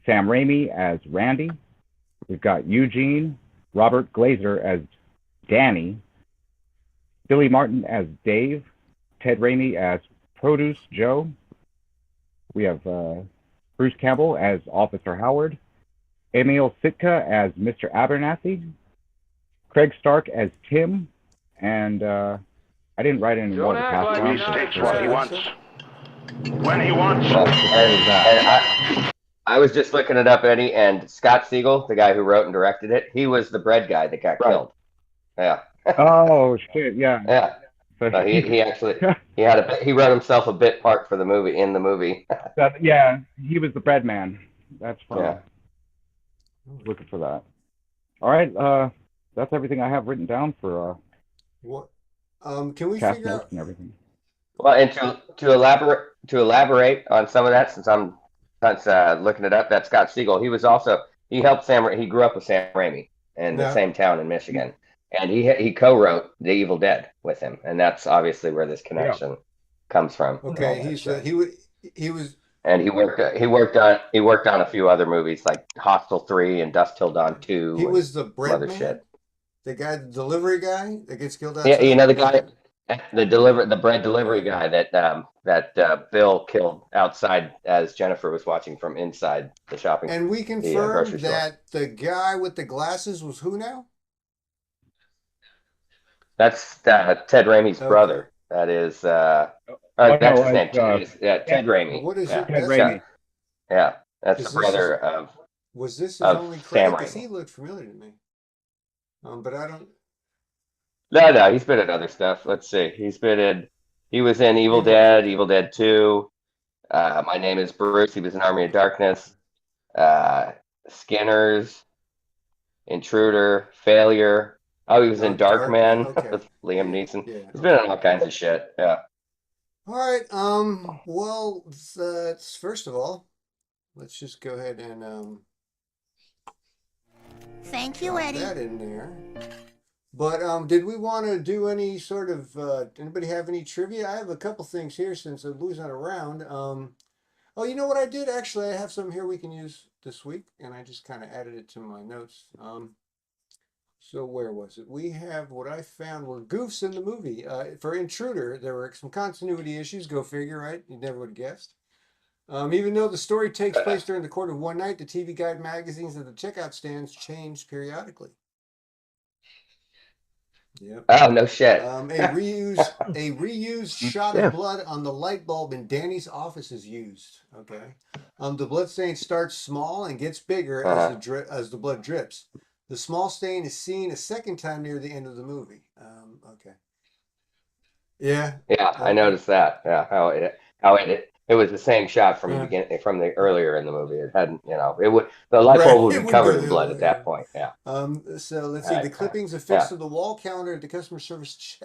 Sam Raimi as Randy. We've got Eugene Robert Glazer as Danny, Billy Martin as Dave, Ted Raimi as Produce Joe. We have Bruce Campbell as Officer Howard, Emil Sitka as Mr. Abernathy, Craig Stark as Tim, and I didn't write any more of the cast. He states what he wants when he wants. I was just looking it up, Eddie, and Scott Siegel, the guy who wrote and directed it, he was the bread guy that got killed. Yeah. Oh shit! Yeah. Yeah. So he actually he wrote himself a bit part for the movie Yeah, he was the bread man. That's fine. Yeah. Looking for that. All right. That's everything I have written down for What? Can we cast figure notes out? and everything. Well, and to elaborate on some of that, since I'm looking it up, that Scott Siegel, he helped he grew up with Sam Raimi in the same town in Michigan, and he co-wrote The Evil Dead with him, and that's obviously where this connection comes from. Okay, he was. And he worked on a few other movies like Hostel 3 and Dust Till Dawn 2. He was the bread man. Shit. The guy, the delivery guy that gets killed outside. Yeah, the guy, the bread delivery guy that Bill killed outside as Jennifer was watching from inside the shopping. And we confirmed that the guy with the glasses was who now? That's Ted Raimi's brother. That is that's his name. Ted Raimi. What is it? Ted Raimi. Yeah, that's the brother of Was this his of only Sam credit? Because Raimi. he looked familiar to me. But I don't. No, he's been in other stuff. Let's see. He was in Evil Dead, Evil Dead 2. My Name is Bruce. He was in Army of Darkness. Skinners, Intruder, Failure. Oh, he was in Darkman with Liam Neeson. Yeah, He's been in all kinds of shit. Yeah. All right. Well, first of all, let's just go ahead and Thank you, drop Eddie. that in there. But did we want to do any sort of? Anybody have any trivia? I have a couple things here since Lou's not around. Oh, you know what I did? Actually, I have some here we can use this week, and I just kind of added it to my notes. So where was it? We have what I found were goofs in the movie. For Intruder, there were some continuity issues. Go figure, right? You never would have guessed. Even though the story takes place during the course of one night, the TV guide magazines at the checkout stands change periodically. Yep. Oh, no shit. A reused shot of blood on the light bulb in Danny's office is used. Okay. The blood stain starts small and gets bigger as the blood drips. The small stain is seen a second time near the end of the movie. Okay. Yeah. Yeah, I noticed that. Yeah, how it was the same shot from the beginning, from the earlier in the movie. It hadn't, the light bulb would be covered in blood at that point. Yeah. So let's see. The clippings affixed to the wall counter at the customer service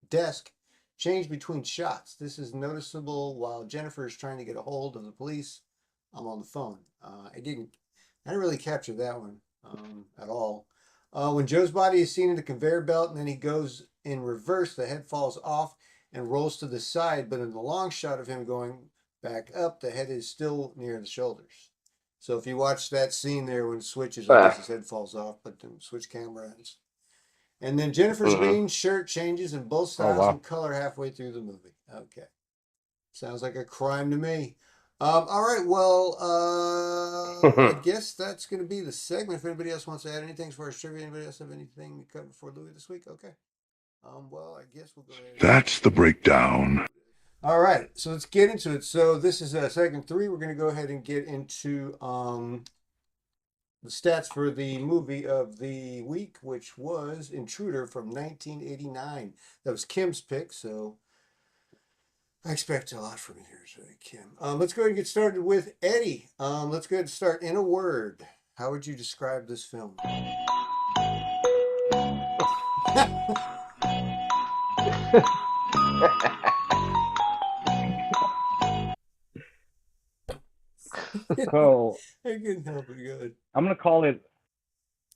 desk change between shots. This is noticeable while Jennifer is trying to get a hold of the police. I'm on the phone. I didn't really capture that one at all. When Joe's body is seen in the conveyor belt and then he goes in reverse, the head falls off and rolls to the side. But in the long shot of him going back up, the head is still near the shoulders. So if you watch that scene there when it switches, I guess his head falls off, but then switch camera ends. And then Jennifer's green shirt changes in both styles and color halfway through the movie. Okay. Sounds like a crime to me. All right, well, I guess that's going to be the segment. If anybody else wants to add anything as far as trivia, anybody else have anything to cover for Louis this week? Okay. Well, I guess we'll go ahead. That's the breakdown. All right, so let's get into it. So this is segment 3. We're going to go ahead and get into the stats for the movie of the week, which was Intruder from 1989. That was Kim's pick, so I expect a lot from you here, Kim. Let's go ahead and get started with Eddie. Let's go ahead and start in a word. How would you describe this film? So I couldn't help it. Good. I'm gonna call it.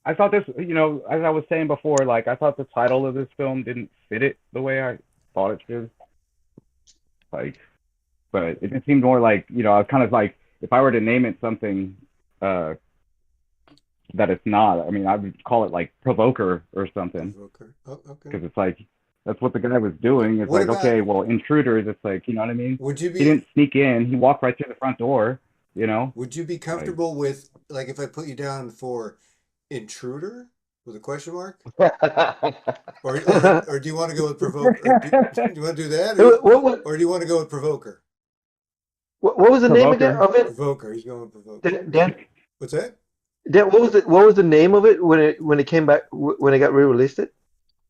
I thought this, as I was saying before, like I thought the title of this film didn't fit it the way I thought it should. Like, but it just seemed more like, I was kind of like, if I were to name it something that it's not, I mean, I would call it like Provoker or something. Provoker. Oh, okay. Because it's like, that's what the guy was doing. It's What like, about- okay, well, Intruders, it's like, you know what I mean? Would you He be didn't sneak in. He walked right through the front door, Would you be comfortable with, like, if I put you down for Intruder with a question mark, or do you want to go with Provoker? Do you want to do that, or do you want to go with Provoker? What was the name again Provoker. of it? Provoker. He's going with Provoker. Dan, What's that? Dan, what was the name of it when it came back when it got re-released?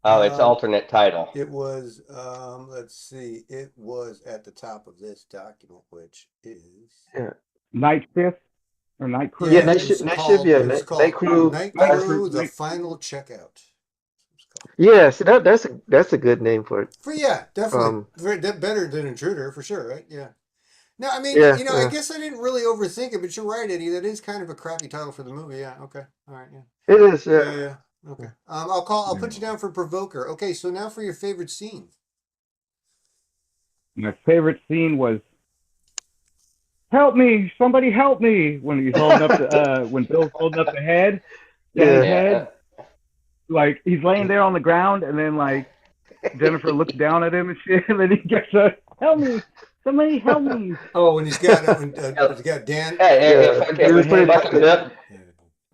Oh, it's alternate title. It was, let's see, it was at the top of this document, which is Night Shift or Night Crew. Yeah, Night it's Shift. called- Yeah, it's called Night Crew. Night Night Crew, Crew. the final checkout. Yeah, so that's a good name for it. Definitely better than Intruder for sure, right? Yeah. No, I mean, Yeah, I yeah. guess I didn't really overthink it, but you're right, Eddie. That is kind of a crappy title for the movie. Yeah. Okay. All right. Yeah. It is. Yeah. Yeah. Yeah. Okay. I'll put you down for Provoker. Okay. So now for your favorite scene. My favorite scene was, "Help me! Somebody help me!" When he's holding up when Bill's holding up the head, Danny's head, like he's laying there on the ground, and then like Jennifer looks down at him and shit, and then he gets "Help me! Somebody help me!" Oh, when he's got he's got Dan.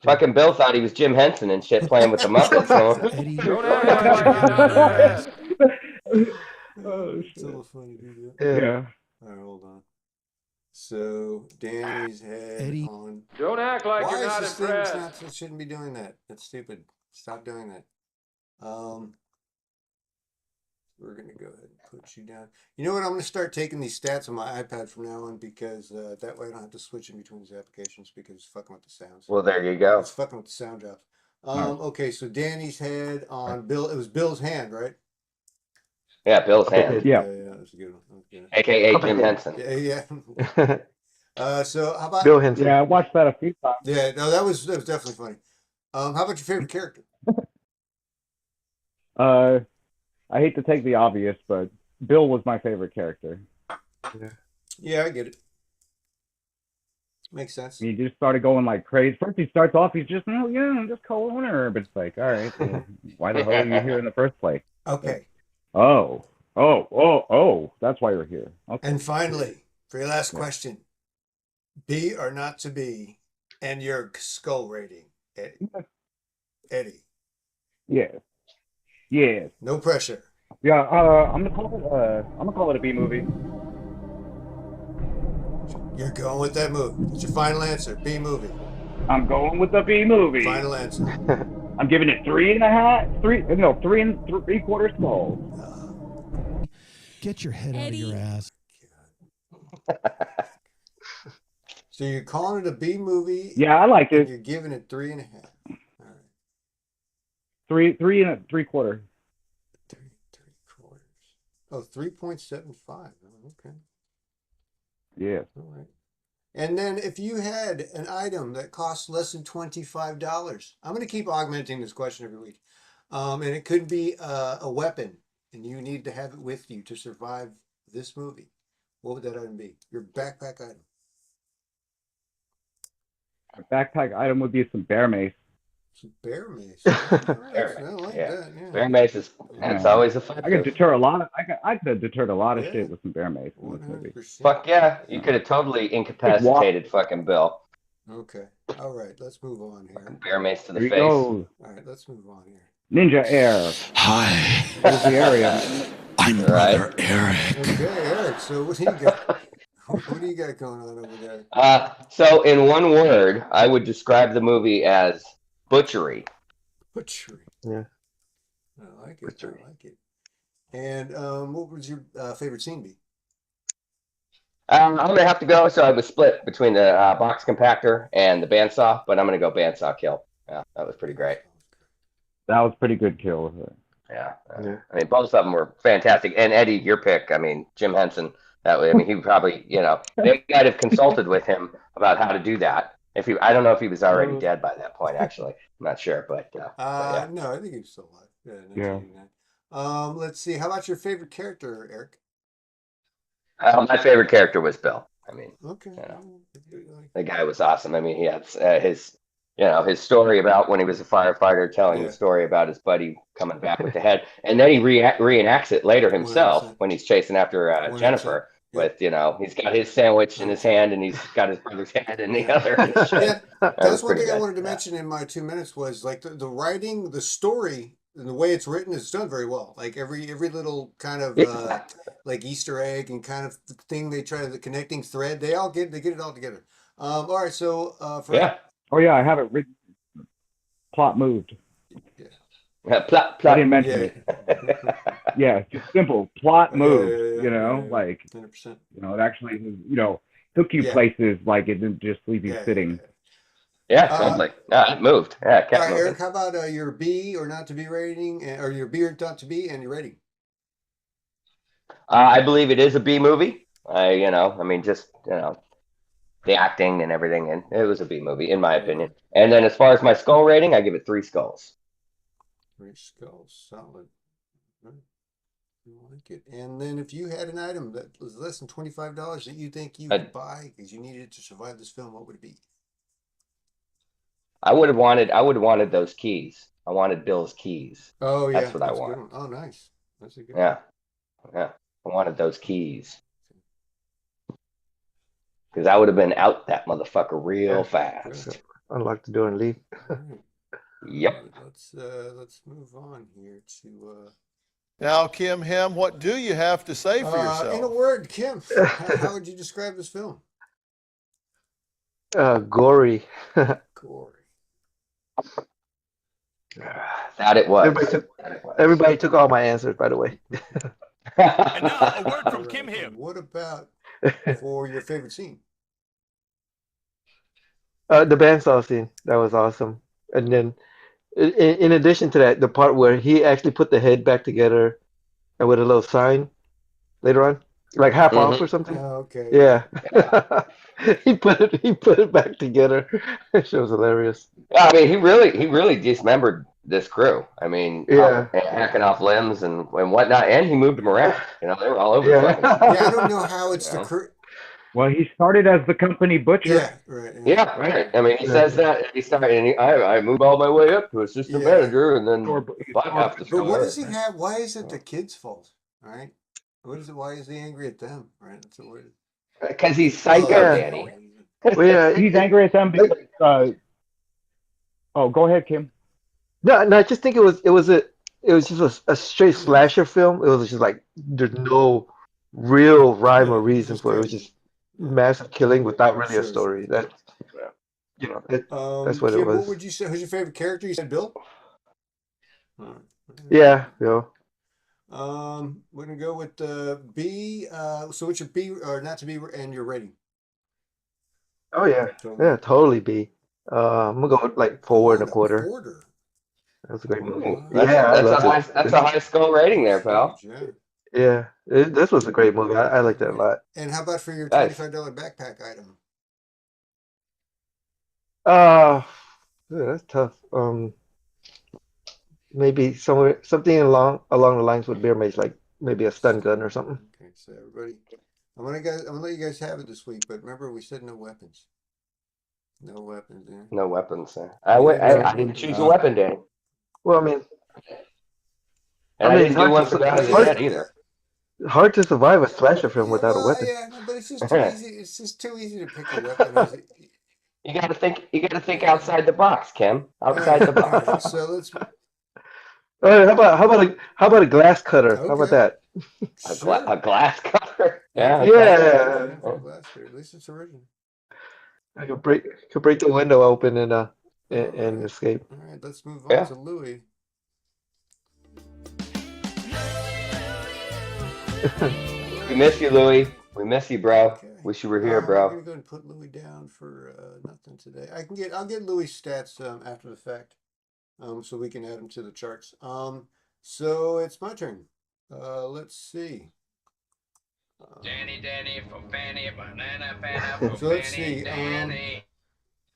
Fucking Bill thought he was Jim Henson and shit playing with the Muppets. Oh, it's so funny, dude. Yeah. All right, hold on. So Danny's head Eddie. on. Don't act like Why you're is not this thing? impressed. It shouldn't be doing that. That's stupid. Stop doing that. We're gonna go ahead and put you down. You know what? I'm gonna start taking these stats on my iPad from now on because that way I don't have to switch in between these applications because it's fucking with the sounds. Well, there you go. It's fucking with the sound drops. Nice. Okay, so Danny's head on Bill. It was Bill's hand, right? Yeah, Bill's hand. Yeah. Yeah, that's a good one. That's good. AKA Jim Henson. Yeah. So how about Bill Henson. Yeah, I watched that a few times. Yeah, no, that was definitely funny. How about your favorite character? I hate to take the obvious, but Bill was my favorite character. Yeah, I get it. Makes sense. He just started going like crazy. First, he starts off, he's just, oh yeah, I'm just co-owner, but it's like, all right, well, why the hell are you here in the first place? Okay. Oh, that's why you're here. Okay. And finally, for your last question, be or not to be, and your skull rating, Eddie. Eddie. Yes. Yes. No pressure. Yeah. I'm gonna call it a B movie. You're going with that movie. It's your final answer. B movie. I'm going with the B movie. Final answer. I'm giving it 3.75 skulls. Get your head out of your ass. So you're calling it a B movie. Yeah, I like and it. you're giving it 3.5. All right. 3.75. 3.75. Oh, 3.75. Oh, okay. Yeah. All right. And then if you had an item that costs less than $25, I'm going to keep augmenting this question every week. And it could be a weapon, and you need to have it with you to survive this movie. What would that item be? Your backpack item. A backpack item would be some bear mace. Some bear mace. All right. I like Yeah. that. Yeah. Bear mace is that's always a fun. I could deter a lot of I could have deterred a lot of shit with some bear mace in this movie. 100%. Fuck yeah, you could have totally incapacitated fucking Bill. Okay. All right. Let's move on here. Bear mace to the Here face. you go. All right. Let's move on here. Ninja Air. Hi, There's the area. I'm Right. Brother Eric. Okay, Eric. So what do you got? What do you got going on over there? So in one word, I would describe the movie as butchery. Butchery. Yeah. I like it. I like it. And what would your favorite scene be? I'm gonna have to go. So I was split between the box compactor and the bandsaw, but I'm gonna go bandsaw kill. Yeah, that was pretty great. That was pretty good kill. Yeah. Yeah. I mean, both of them were fantastic. And Eddie, your pick. I mean, Jim Henson. That way, I mean, he probably, they might have consulted with him about how to do that. I don't know if he was already dead by that point. Actually, I'm not sure, but yeah. No, I think he was still alive. Yeah. 1989. Let's see. How about your favorite character, Eric? My favorite character was Bill. I mean, Okay. the guy was awesome. I mean, he had his story about when he was a firefighter, telling the story about his buddy coming back with the head, and then he reenacts it later himself 100%. when he's chasing after 100%. Jennifer. With he's got his sandwich in his hand and he's got his brother's head in the other. Yeah, that's one thing I good. wanted to mention in my 2 minutes was like the writing, the story, and the way it's written is done very well. Like every little kind of like Easter egg and kind of thing they try, the connecting thread, they get it all together. All right, so for Oh yeah, I have it written. Plot moved. Plot. I didn't mention it. Yeah, just simple. Plot moved. Like 100%. it actually took you places. Like it didn't just leave you sitting. Yeah, totally. It moved. Yeah, it All kept right, moving. Eric, how about your B or not to be rating, or your B or not to be, and your rating? I believe it is a B movie. The acting and everything, and it was a B movie in my opinion. And then as far as my skull rating, I give it 3 skulls. 3 skulls, solid. Right. I like it. And then if you had an item that was less than $25 that you think you could buy because you needed it to survive this film, what would it be? I would have wanted those keys. I wanted Bill's keys. Oh yeah, that's what I a good want. one. Oh nice, that's a good Yeah, I wanted those keys because I would have been out that motherfucker real fast. Unlock the door and leave. Yep. Let's move on here to. Now, Kim Hem, what do you have to say for yourself? In a word, Kim, how would you describe this film? Gory. Gory. That it was. Everybody took all my answers, by the way. And now a word from Kim And Him. what about for your favorite scene? The bandsaw scene, that was awesome. And then, in addition to that, the part where he actually put the head back together and with a little sign later on, like half off or something. Oh, okay. Yeah. He put it back together. It was hilarious. Yeah, I mean, he really dismembered this crew. I mean, Yeah. hacking off limbs and whatnot, and he moved them around. You know, they were all over the place. Yeah, I don't know how it's the crew. Well, he started as the company butcher. Yeah, right. Yeah, right. I mean, he says that he started, and I moved all my way up to assistant manager, and then bought half the But store. what does he have? Why is it the kids' fault? Right? What is it? Why is he angry at them? Right? That's a weird. Because he's psycho, Danny. Well, yeah, He's angry at them because. Oh, go ahead, Kim. No, I just think it was just a straight slasher film. It was just like there's no real rhyme or reason for it. It was just massive killing without really a story. That that's what Kim, it was. what would you say? Who's your favorite character? You said Bill. Yeah, Bill. We're gonna go with B. So what's your B or not to be and your rating? Oh yeah, yeah, totally B. I'm gonna go with like 4.25. That's a great movie. Ooh, that's a high skull rating there, pal. Yeah, this was a great movie. I liked it a lot. And how about for your $25 backpack item? Yeah, that's tough. Maybe something along the lines with Beer Mace, like maybe a stun gun or something. Okay, so everybody, I'm gonna let you guys have it this week, but remember we said no weapons. No weapons there. No weapons there. I didn't choose a weapon, Danny. Well, I mean, I didn't do one for God of the Dead either. Hard to survive a slasher film without a weapon. Yeah, but it's just too easy. It's just too easy to pick a weapon. You gotta think. You gotta think outside the box, Kim. Outside the box. So let's. How about a glass cutter? Okay. How about that? A glass cutter. Yeah. Yeah. Glass cutter. At least it's original. I could break the window open and escape. All right, let's move on to Louis. We miss you, Louis. We miss you, bro. Okay. Wish you were here, bro. I'm gonna go ahead and put Louis down for nothing today. I'll get Louis' stats after the fact, so we can add them to the charts. So it's my turn. Let's see. Danny for Fanny, banana for So let's Fanny, see. Danny.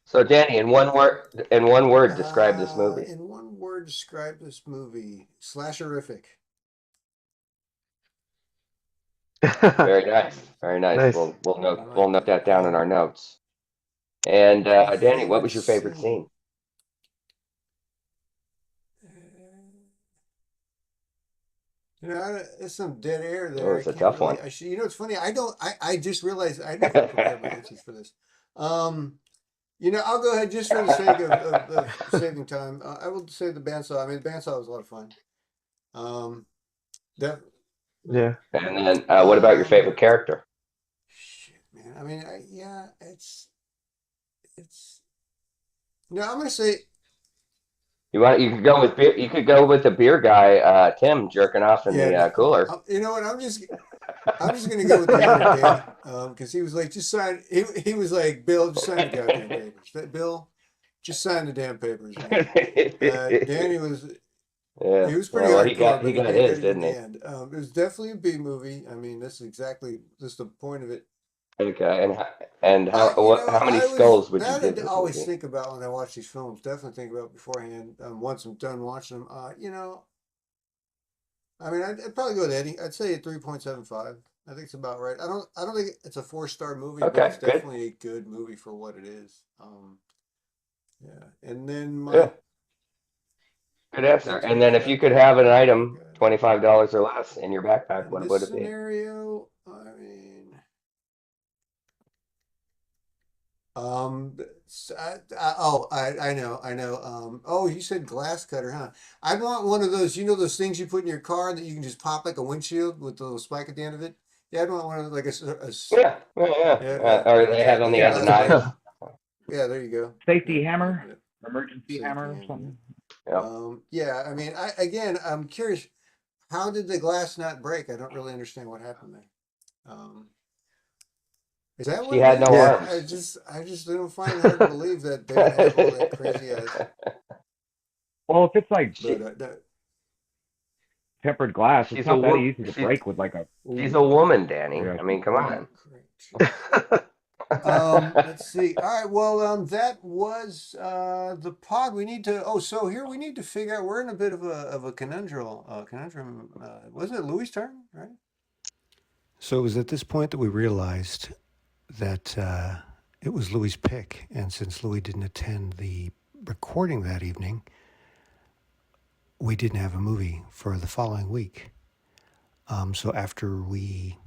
So, Danny, in one word, describe this movie. In one word, describe this movie. Slasherific. Very nice. Very nice. We'll note that down in our notes. And Danny, what was your favorite scene? You know, there's some dead air there. Oh, it's a tough one. You know, it's funny. I just realized I didn't prepare my answers for this. You know, I'll go ahead just for the sake of saving time. I will say the bandsaw. I mean, the bandsaw was a lot of fun. Yeah. And then, what about your favorite character? Shit, man. I mean, it's. No, I'm gonna say. You could go with beer. You could go with the beer guy, Tim, jerking off in the cooler. You know what? I'm just gonna go with the other Dan, because he was like, just sign. He was like, Bill, just sign the goddamn papers. Bill, just sign the damn papers. Danny was. Yeah. He was pretty well, hardcore. He got his, didn't he? It was definitely a B movie. I mean, that's the point of it. Okay, and how many skulls would you give this I always movie? think about when I watch these films. Definitely think about beforehand. Once I'm done watching them, you know, I mean, I'd probably go with Eddie. I'd say a 3.75. I think it's about right. I don't think it's a 4-star movie, but it's definitely a good movie for what it is. Yeah, and then Good answer. And then if you could have an item, $25 or less, in your backpack, what would it be? Scenario, I mean. I know. Oh, you said glass cutter, huh? I want one of those. You know those things you put in your car that you can just pop like a windshield with the little spike at the end of it. Yeah, I'd want one of like a Yeah. Or they have on the end of knives. Yeah, there you go. Safety hammer, Yeah. emergency Safety hammer or hammer, something. Yeah, I mean, I'm curious, how did the glass not break? I don't really understand what happened there. Is that what She it had no is? arms. I just don't find it hard to believe that they would have all that crazy ass. Well, if it's like But, tempered glass, She's it's not a that wo- easy to she- break with like a. She's a woman, Danny. Yeah. I mean, come on. let's see. All right. Well, that was the pod. We need to. Oh, so here we need to figure out. We're in a bit of a conundrum. Wasn't it Louis' turn? Right. So it was at this point that we realized that it was Louis' pick, and since Louis didn't attend the recording that evening, we didn't have a movie for the following week. So after we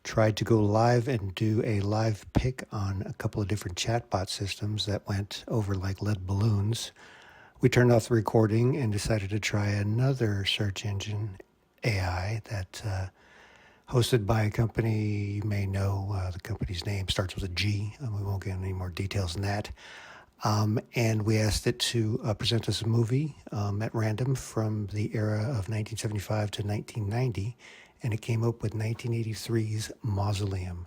tried to go live and do a live pick on a couple of different chatbot systems that went over like lead balloons, we turned off the recording and decided to try another search engine AI that hosted by a company. You may know the company's name starts with a G, and we won't get any more details than that. And we asked it to present us a movie at random from the era of 1975 to 1990, and it came up with 1983's Mausoleum.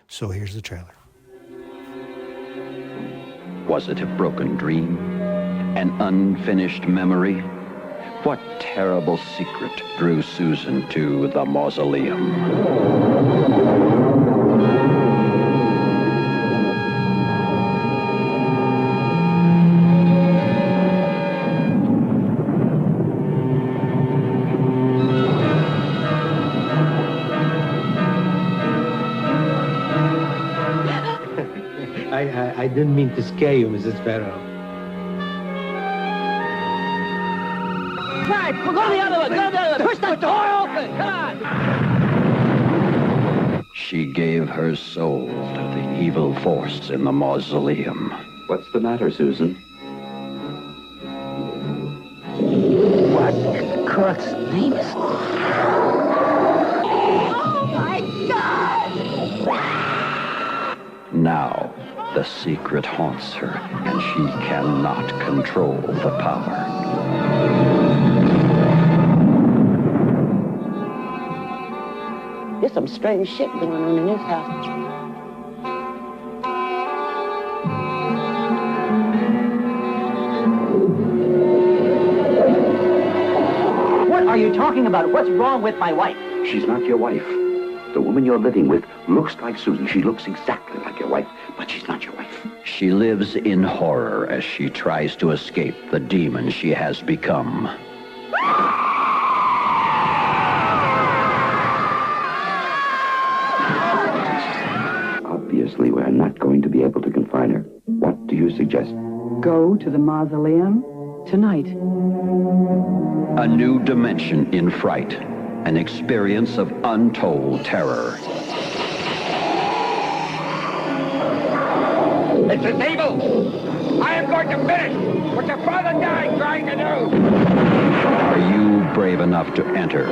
So here's the trailer. Was it a broken dream? An unfinished memory? What terrible secret drew Susan to the mausoleum? I didn't mean to scare you, Mrs. Farrow. Right, go the other way, go the other way. Push that door open, come on. She gave her soul to the evil force in the mausoleum. What's the matter, Susan? What in God's name is... Oh, my God! Now, the secret haunts her, and she cannot control the power. There's some strange shit going on in this house. What are you talking about? What's wrong with my wife? She's not your wife. The woman you're living with looks like Susan. She looks exactly like your wife, but she's not your wife. She lives in horror as she tries to escape the demon she has become. Obviously, we're not going to be able to confine her. What do you suggest? Go to the mausoleum tonight. A new dimension in fright. An experience of untold terror. It's a table! I am going to finish what your father died trying to do! Are you brave enough to enter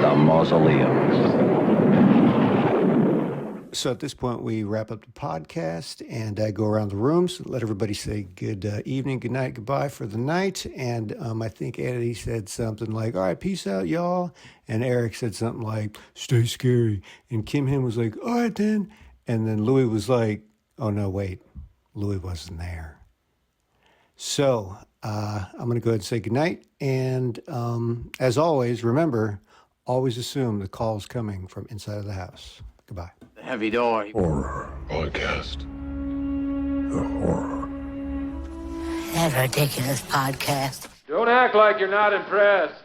the mausoleum? So at this point, we wrap up the podcast, and I go around the rooms, let everybody say good evening, good night, goodbye for the night. And I think Eddie said something like, all right, peace out, y'all. And Eric said something like, stay scary. And Kim Him was like, all right, then. And then Louis was like, oh, no, wait, Louis wasn't there. So I'm going to go ahead and say good night. And as always, remember, always assume the call's coming from inside of the house. Goodbye. The Heavy Door Horror Podcast. The horror. That ridiculous podcast. Don't act like you're not impressed.